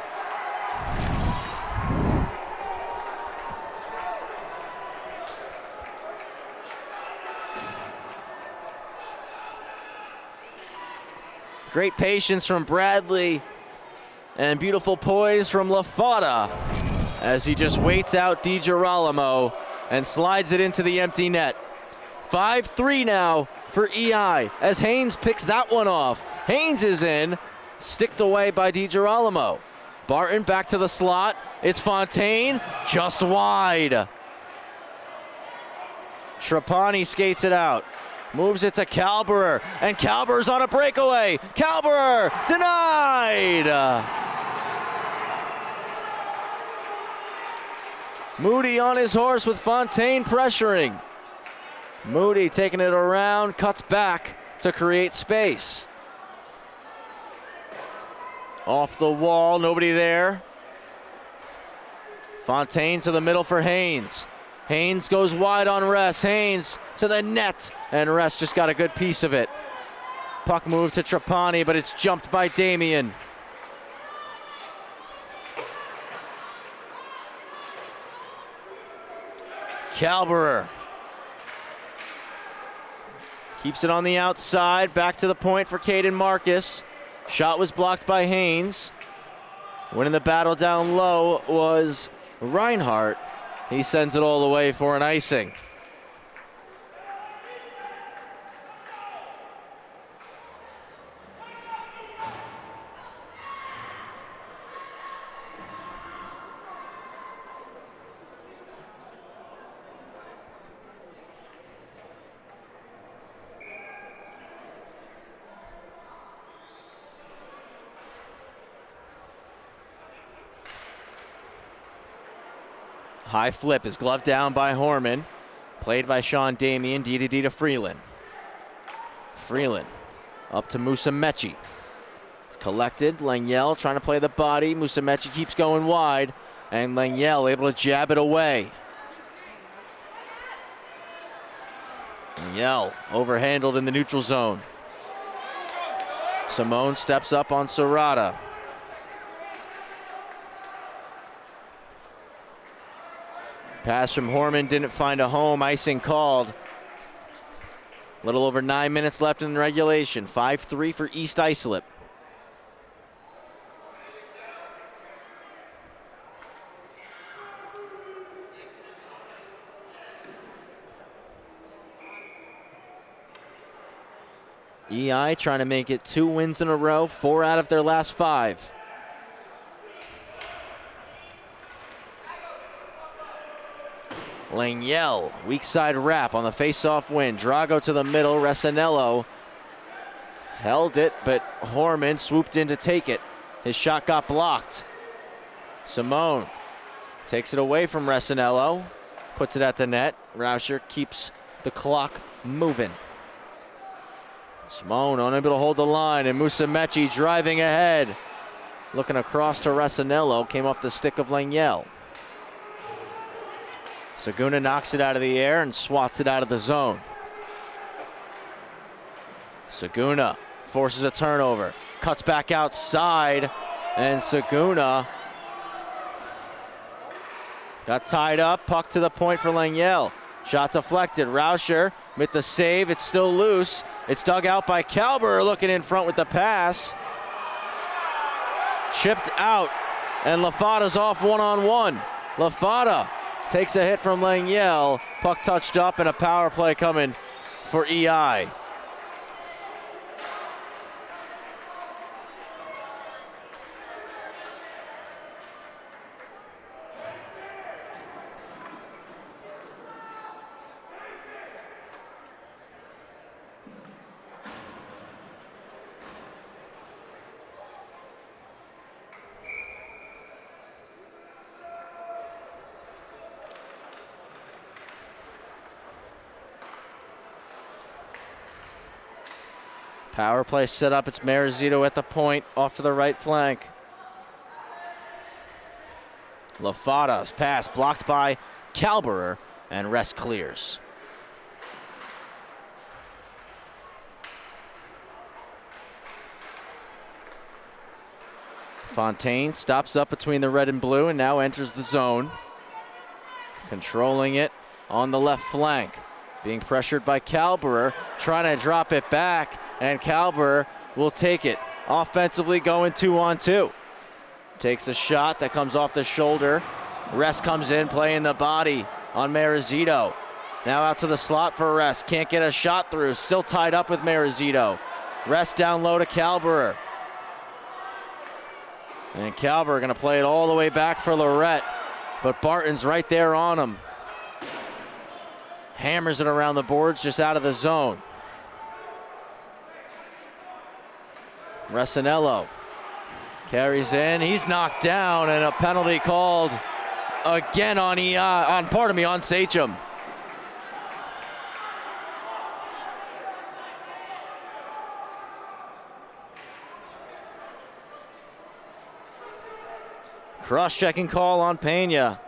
Great patience from Bradley and beautiful poise from LaFada as he just waits out DiGirolamo and slides it into the empty net. 5-3 now for EI as Haynes picks that one off. Haynes is in, sticked away by DiGirolamo. Barton back to the slot. It's Fontaine, just wide. Trapani skates it out. Moves it to Kalberer, and Kalberer's on a breakaway. Kalberer denied. Moody on his horse with Fontaine pressuring. Moody taking it around, cuts back to create space. Off the wall, nobody there. Fontaine to the middle for Haynes. Haynes goes wide on Ress. Haynes to the net, and Ress just got a good piece of it. Puck moved to Trapani, but it's jumped by Damian. Kalberer keeps it on the outside, back to the point for Caden Marcus. Shot was blocked by Haynes. Winning the battle down low was Reinhardt. He sends it all the way for an icing. High flip is gloved down by Horman. Played by Sean Damian, D to Freeland. Freeland up to Musumeci. It's collected, Lengyel trying to play the body. Musumeci keeps going wide, and Lengyel able to jab it away. Lengyel overhandled in the neutral zone. Simone steps up on Serrata. Pass from Horman didn't find a home, icing called. A little over 9 minutes left in regulation. 5-3 for East Islip. EI trying to make it 2 wins in a row, 4 out of their last 5. Lengyel, weak side wrap on the face-off win. Drago to the middle, Resinello held it, but Horman swooped in to take it. His shot got blocked. Simone takes it away from Resinello, puts it at the net. Rauscher keeps the clock moving. Simone unable to hold the line, and Musumeci driving ahead. Looking across to Resinello, came off the stick of Lengyel. Saguna knocks it out of the air and swats it out of the zone. Saguna forces a turnover, cuts back outside, and Saguna got tied up. Puck to the point for Lengyel. Shot deflected. Rauscher with the save. It's still loose. It's dug out by Kalber, looking in front with the pass. Chipped out, and LaFada's off one-on-one. LaFada takes a hit from Lengyel. Puck touched up, and a power play coming for EI. Power play set up. It's Marizito at the point, off to the right flank. Lafada's pass blocked by Kalberer, and rest clears. Fontaine stops up between the red and blue and now enters the zone. Controlling it on the left flank. Being pressured by Kalberer, trying to drop it back, and Kalberer will take it. Offensively going 2-on-2. Takes a shot that comes off the shoulder. Rest comes in, playing the body on Marizito. Now out to the slot for Rest. Can't get a shot through. Still tied up with Marizito. Rest down low to Kalberer. And Kalberer going to play it all the way back for Lorette. But Barton's right there on him. Hammers it around the boards, just out of the zone. Resinello carries in. He's knocked down, and a penalty called again on Sachem. Cross-checking call on Pena.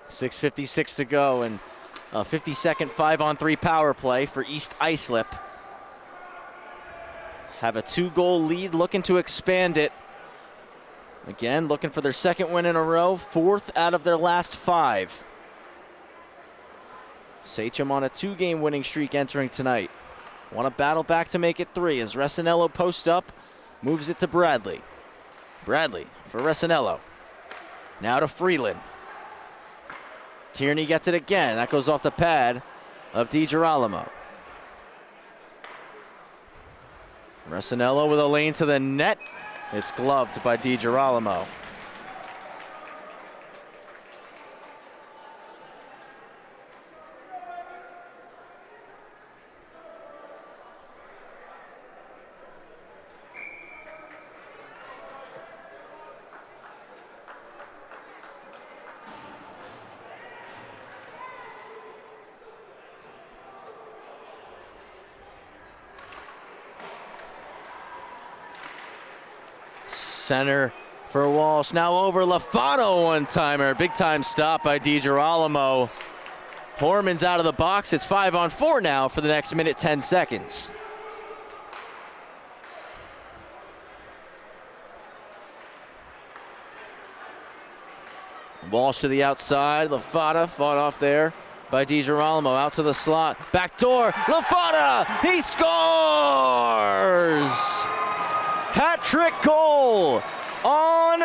.6:56 to go, and a 50-second 5-on-3 power play for East Islip. Have a 2-goal lead, looking to expand it. Again, looking for their second win in a row, 4th out of their last 5. Sachem on a 2-game winning streak entering tonight. Want to battle back to make it 3 as Resinello posts up, moves it to Bradley. Bradley for Resinello. Now to Freeland. Tierney gets it again. That goes off the pad of DiGirolamo. Resinello with a lane to the net. It's gloved by DiGirolamo. Center for Walsh. Now over Lafado, one-timer. Big-time stop by DiGirolamo. Horman's out of the box. It's 5-on-4 now for the next minute, 10 seconds. Walsh to the outside. Lafada fought off there by DiGirolamo. Out to the slot. Back door. Lafada! He scores! Hat-trick goal on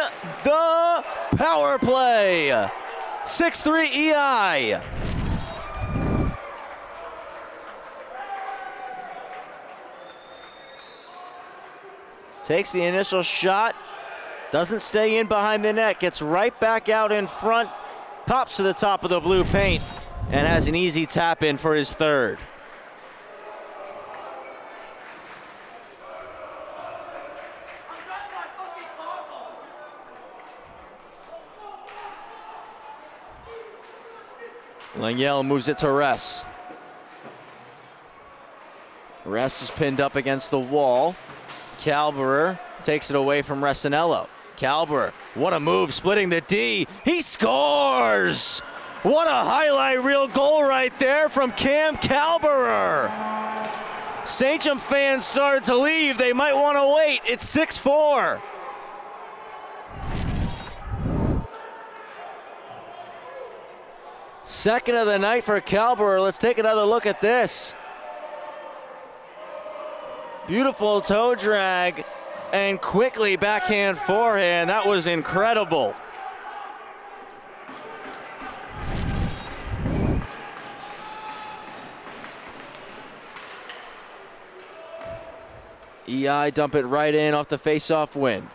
the power play. 6-3 EI. Takes the initial shot. Doesn't stay in behind the net. Gets right back out in front. Pops to the top of the blue paint and has an easy tap in for his 3rd. Langiel moves it to Ress. Ress is pinned up against the wall. Kalberer takes it away from Resinello. Kalberer, what a move, splitting the D. He scores! What a highlight reel goal right there from Cam Kalberer. Sachem fans started to leave. They might want to wait. It's 6-4. Second of the night for Kalberer. Let's take another look at this. Beautiful toe drag and quickly backhand forehand. That was incredible. EI dump it right in off the face-off win.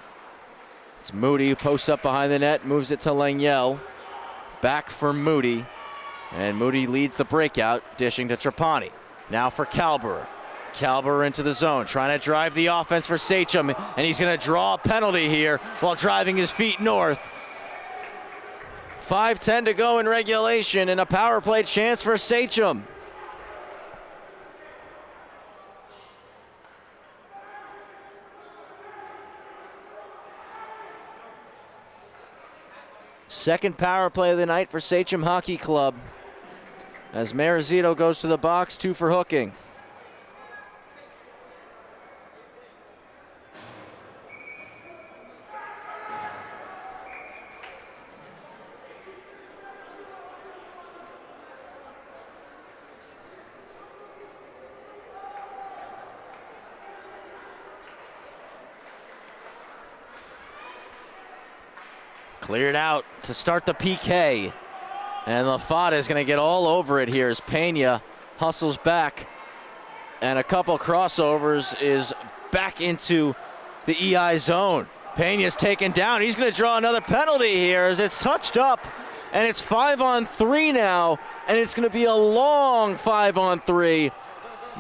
It's Moody who posts up behind the net, moves it to Langiel. Back for Moody, and Moody leads the breakout, dishing to Trapani. Now for Calber. Calber into the zone, trying to drive the offense for Sachem, and he's going to draw a penalty here while driving his feet north. 5:10 to go in regulation, and a power play chance for Sachem. Second power play of the night for Sachem Hockey Club. As Marizito goes to the box, 2 for hooking. Cleared out to start the PK. And LaFada is going to get all over it here as Pena hustles back. And a couple crossovers is back into the EI zone. Pena's taken down. He's going to draw another penalty here as it's touched up. And it's 5-on-3 now. And it's going to be a long 5-on-3.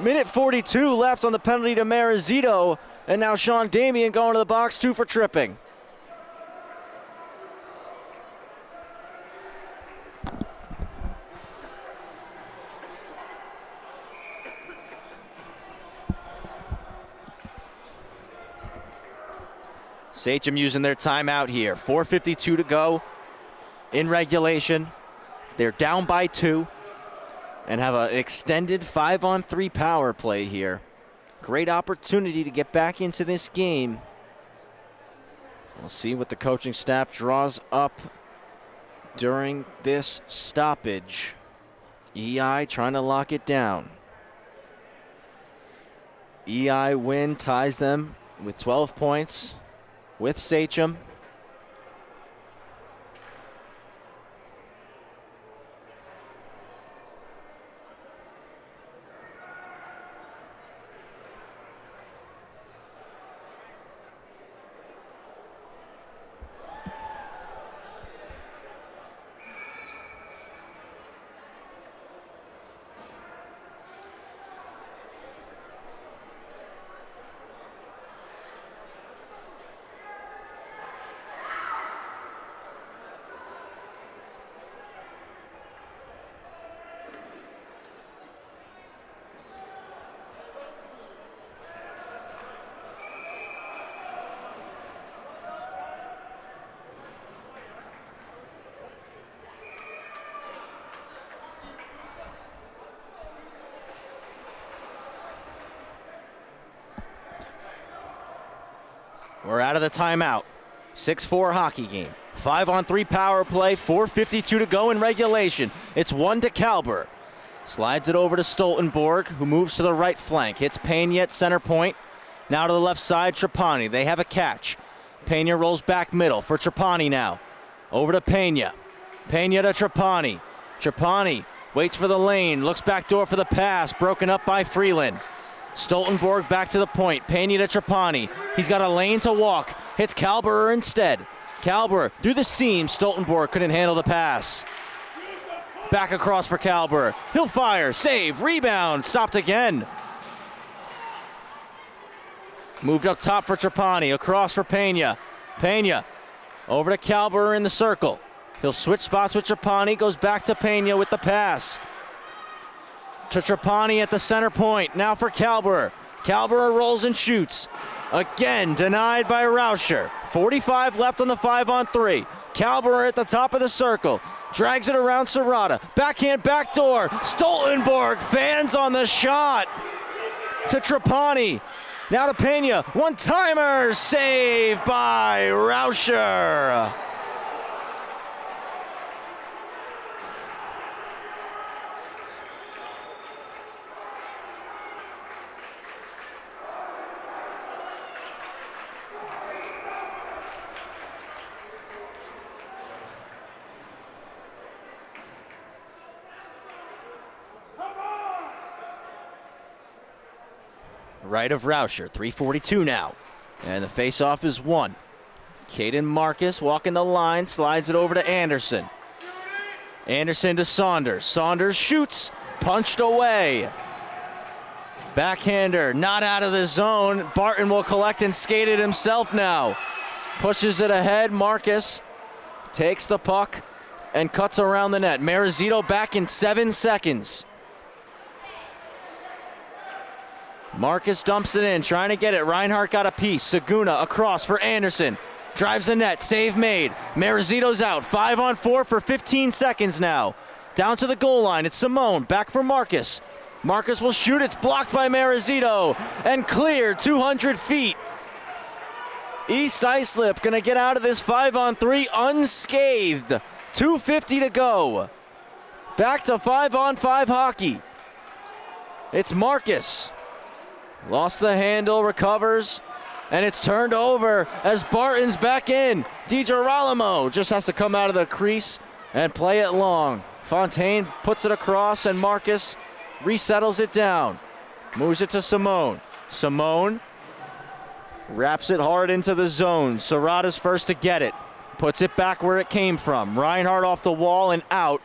Minute 42 left on the penalty to Marizito. And now Sean Damian going to the box, 2 for tripping. Sachem using their timeout here. 4:52 to go in regulation. They're down by 2 and have an extended 5-on-3 power play here. Great opportunity to get back into this game. We'll see what the coaching staff draws up during this stoppage. EI trying to lock it down. EI win ties them with 12 points. With Sachem. We're out of the timeout. 6-4 hockey game. 5-on-3 power play. 4:52 to go in regulation. It's 1 to Calber. Slides it over to Stoltenborg, who moves to the right flank. Hits Pena at center point. Now to the left side, Trapani. They have a catch. Pena rolls back middle for Trapani now. Over to Pena. Pena to Trapani. Trapani waits for the lane. Looks back door for the pass. Broken up by Freeland. Stoltenborg back to the point. Pena to Trapani. He's got a lane to walk. Hits Calber instead. Calber through the seam. Stoltenborg couldn't handle the pass. Back across for Calber. He'll fire. Save. Rebound. Stopped again. Moved up top for Trapani. Across for Pena. Pena over to Calber in the circle. He'll switch spots with Trapani. Goes back to Pena with the pass. To Trapani at the center point. Now for Calber. Calber rolls and shoots. Again, denied by Rauscher. 45 left on the 5-on-3. Calber at the top of the circle. Drags it around Serrata. Backhand backdoor. Stoltenborg fans on the shot. To Trapani. Now to Pena. One-timer. Saved by Rauscher. right of Rauscher. 3:42 now. And the face-off is won. Caden Marcus walking the line, slides it over to Anderson. Anderson to Saunders. Saunders shoots, punched away. Backhander, not out of the zone. Barton will collect and skate it himself now. Pushes it ahead. Marcus takes the puck and cuts around the net. Marizito back in 7 seconds. Marcus dumps it in, trying to get it. Reinhardt got a piece. Saguna across for Anderson. Drives the net, save made. Marizito's out, 5-on-4 for 15 seconds now. Down to the goal line, it's Simone, back for Marcus. Marcus will shoot, it's blocked by Marizito, and cleared 200 feet. East Islip gonna get out of this 5-on-3 unscathed. 2:50 to go. Back to 5-on-5 hockey. It's Marcus. Lost the handle, recovers, and it's turned over as Barton's back in. DiGirolamo just has to come out of the crease and play it long. Fontaine puts it across, and Marcus resettles it down. Moves it to Simone. Simone wraps it hard into the zone. Serrata's first to get it. Puts it back where it came from. Reinhardt off the wall and out.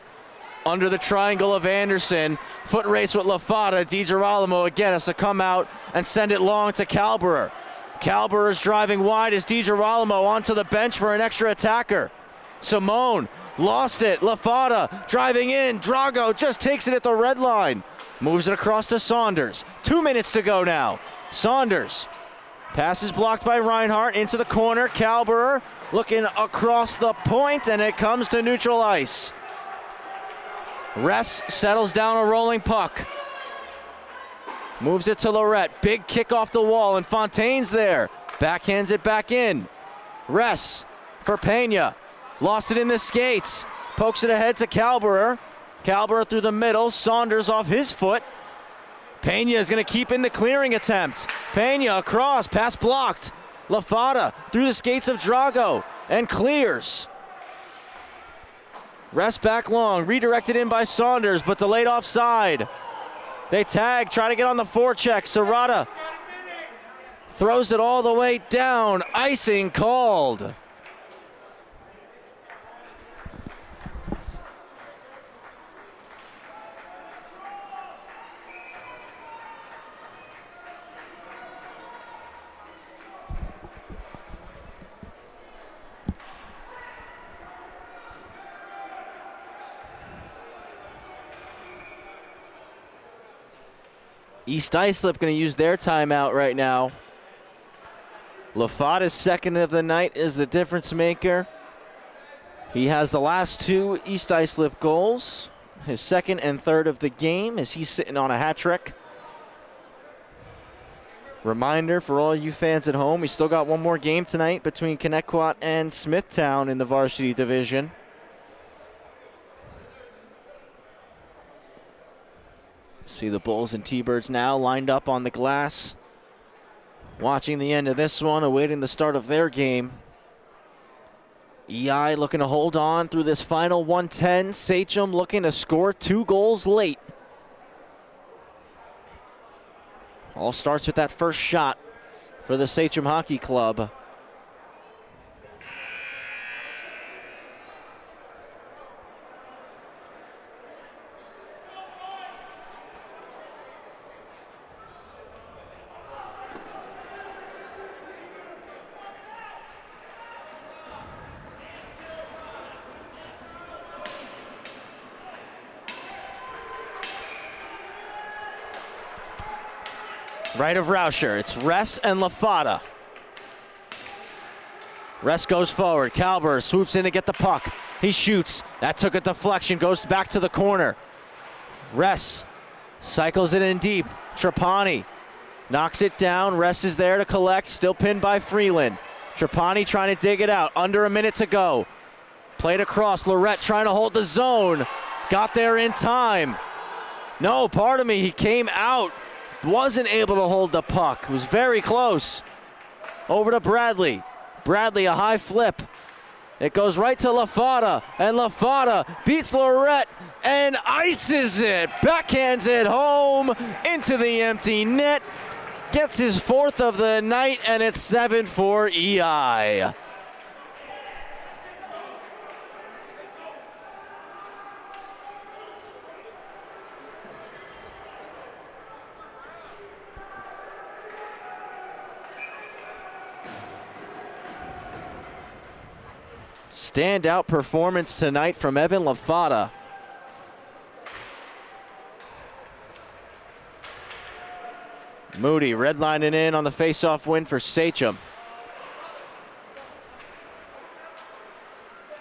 Under the triangle of Anderson. Foot race with LaFada. DiGirolamo again has to come out and send it long to Kalberer. Kalberer's driving wide as DiGirolamo onto the bench for an extra attacker. Simone lost it. LaFada driving in. Drago just takes it at the red line. Moves it across to Saunders. 2 minutes to go now. Saunders. Pass is blocked by Reinhardt into the corner. Kalberer looking across the point, and it comes to neutral ice. Ress settles down a rolling puck. Moves it to Lorette. Big kick off the wall, and Fontaine's there. Backhands it back in. Ress for Pena. Lost it in the skates. Pokes it ahead to Kalberer. Kalberer through the middle. Saunders off his foot. Pena is going to keep in the clearing attempt. Pena across. Pass blocked. LaFada through the skates of Drago and clears. Ress back long. Redirected in by Saunders, but delayed offside. They tag, try to get on the forecheck. Serrata throws it all the way down. Icing called. East Islip going to use their timeout right now. LaFada's second of the night is the difference maker. He has the last 2 East Islip goals. His second and third of the game as he's sitting on a hat trick. Reminder for all you fans at home, we still got one more game tonight between Connecticut and Smithtown in the varsity division. See the Bulls and T-Birds now lined up on the glass. Watching the end of this one, awaiting the start of their game. EI looking to hold on through this final 110. Sachem looking to score 2 goals late. All starts with that first shot for the Sachem Hockey Club. Right of Rauscher, it's Ress and LaFada. Ress goes forward, Kalberer swoops in to get the puck. He shoots, that took a deflection, goes back to the corner. Ress cycles it in deep, Trapani knocks it down, Ress is there to collect, still pinned by Freeland. Trapani trying to dig it out, under a minute to go. Played across, Lorette trying to hold the zone. Got there in time. No, pardon me, he came out. Wasn't able to hold the puck. It was very close. Over to Bradley. Bradley, a high flip. It goes right to LaFada, and LaFada beats Lorette and ices it. Backhands it home into the empty net. gets his 4th of the night, and it's 7 for EI. Standout performance tonight from Evan Lafata. Moody redlining in on the faceoff win for Sachem.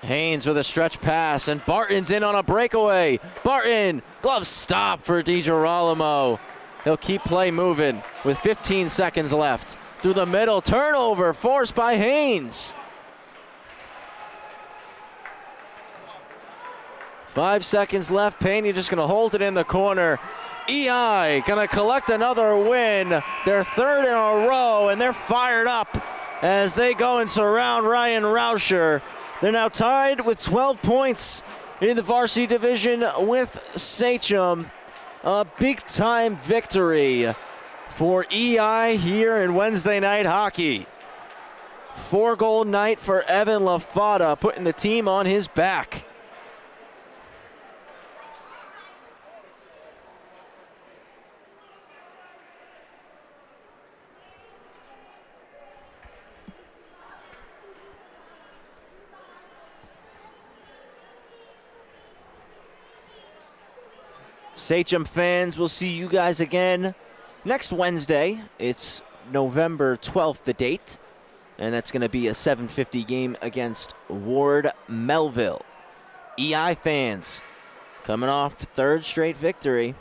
Haynes with a stretch pass, and Barton's in on a breakaway. Barton, glove stop for DiGirolamo. He'll keep play moving with 15 seconds left. Through the middle, turnover forced by Haynes. 5 seconds left. Payne just going to hold it in the corner. EI going to collect another win. Their 3rd in a row, and they're fired up as they go and surround Ryan Rauscher. They're now tied with 12 points in the varsity division with Sachem. A big-time victory for EI here in Wednesday night hockey. 4-goal night for Evan Lafata, putting the team on his back. Sachem fans, we'll see you guys again next Wednesday. It's November 12th, the date, and that's going to be a 7:50 game against Ward Melville. EI fans coming off 3rd straight victory.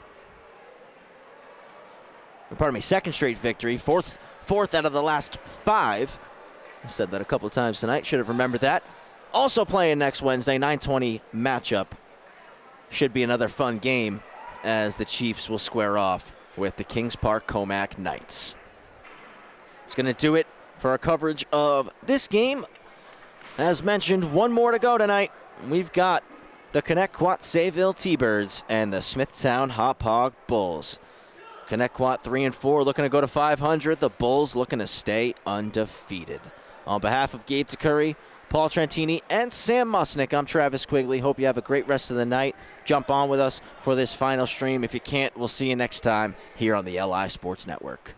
Pardon me, 2nd straight victory, fourth out of the last 5. I said that a couple times tonight, should have remembered that. Also playing next Wednesday, 9:20 matchup. Should be another fun game, as the Chiefs will square off with the Kings Park Comac Knights. It's going to do it for our coverage of this game. As mentioned, one more to go tonight. We've got the Connecticut Sayville T-Birds and the Smithtown Hop Hog Bulls. Connecticut 3-4, looking to go to 500. The Bulls looking to stay undefeated. On behalf of Gabe DeCurry, Paul Trentini, and Sam Musnick, I'm Travis Quigley. Hope you have a great rest of the night. Jump on with us for this final stream. If you can't, we'll see you next time here on the LI Sports Network.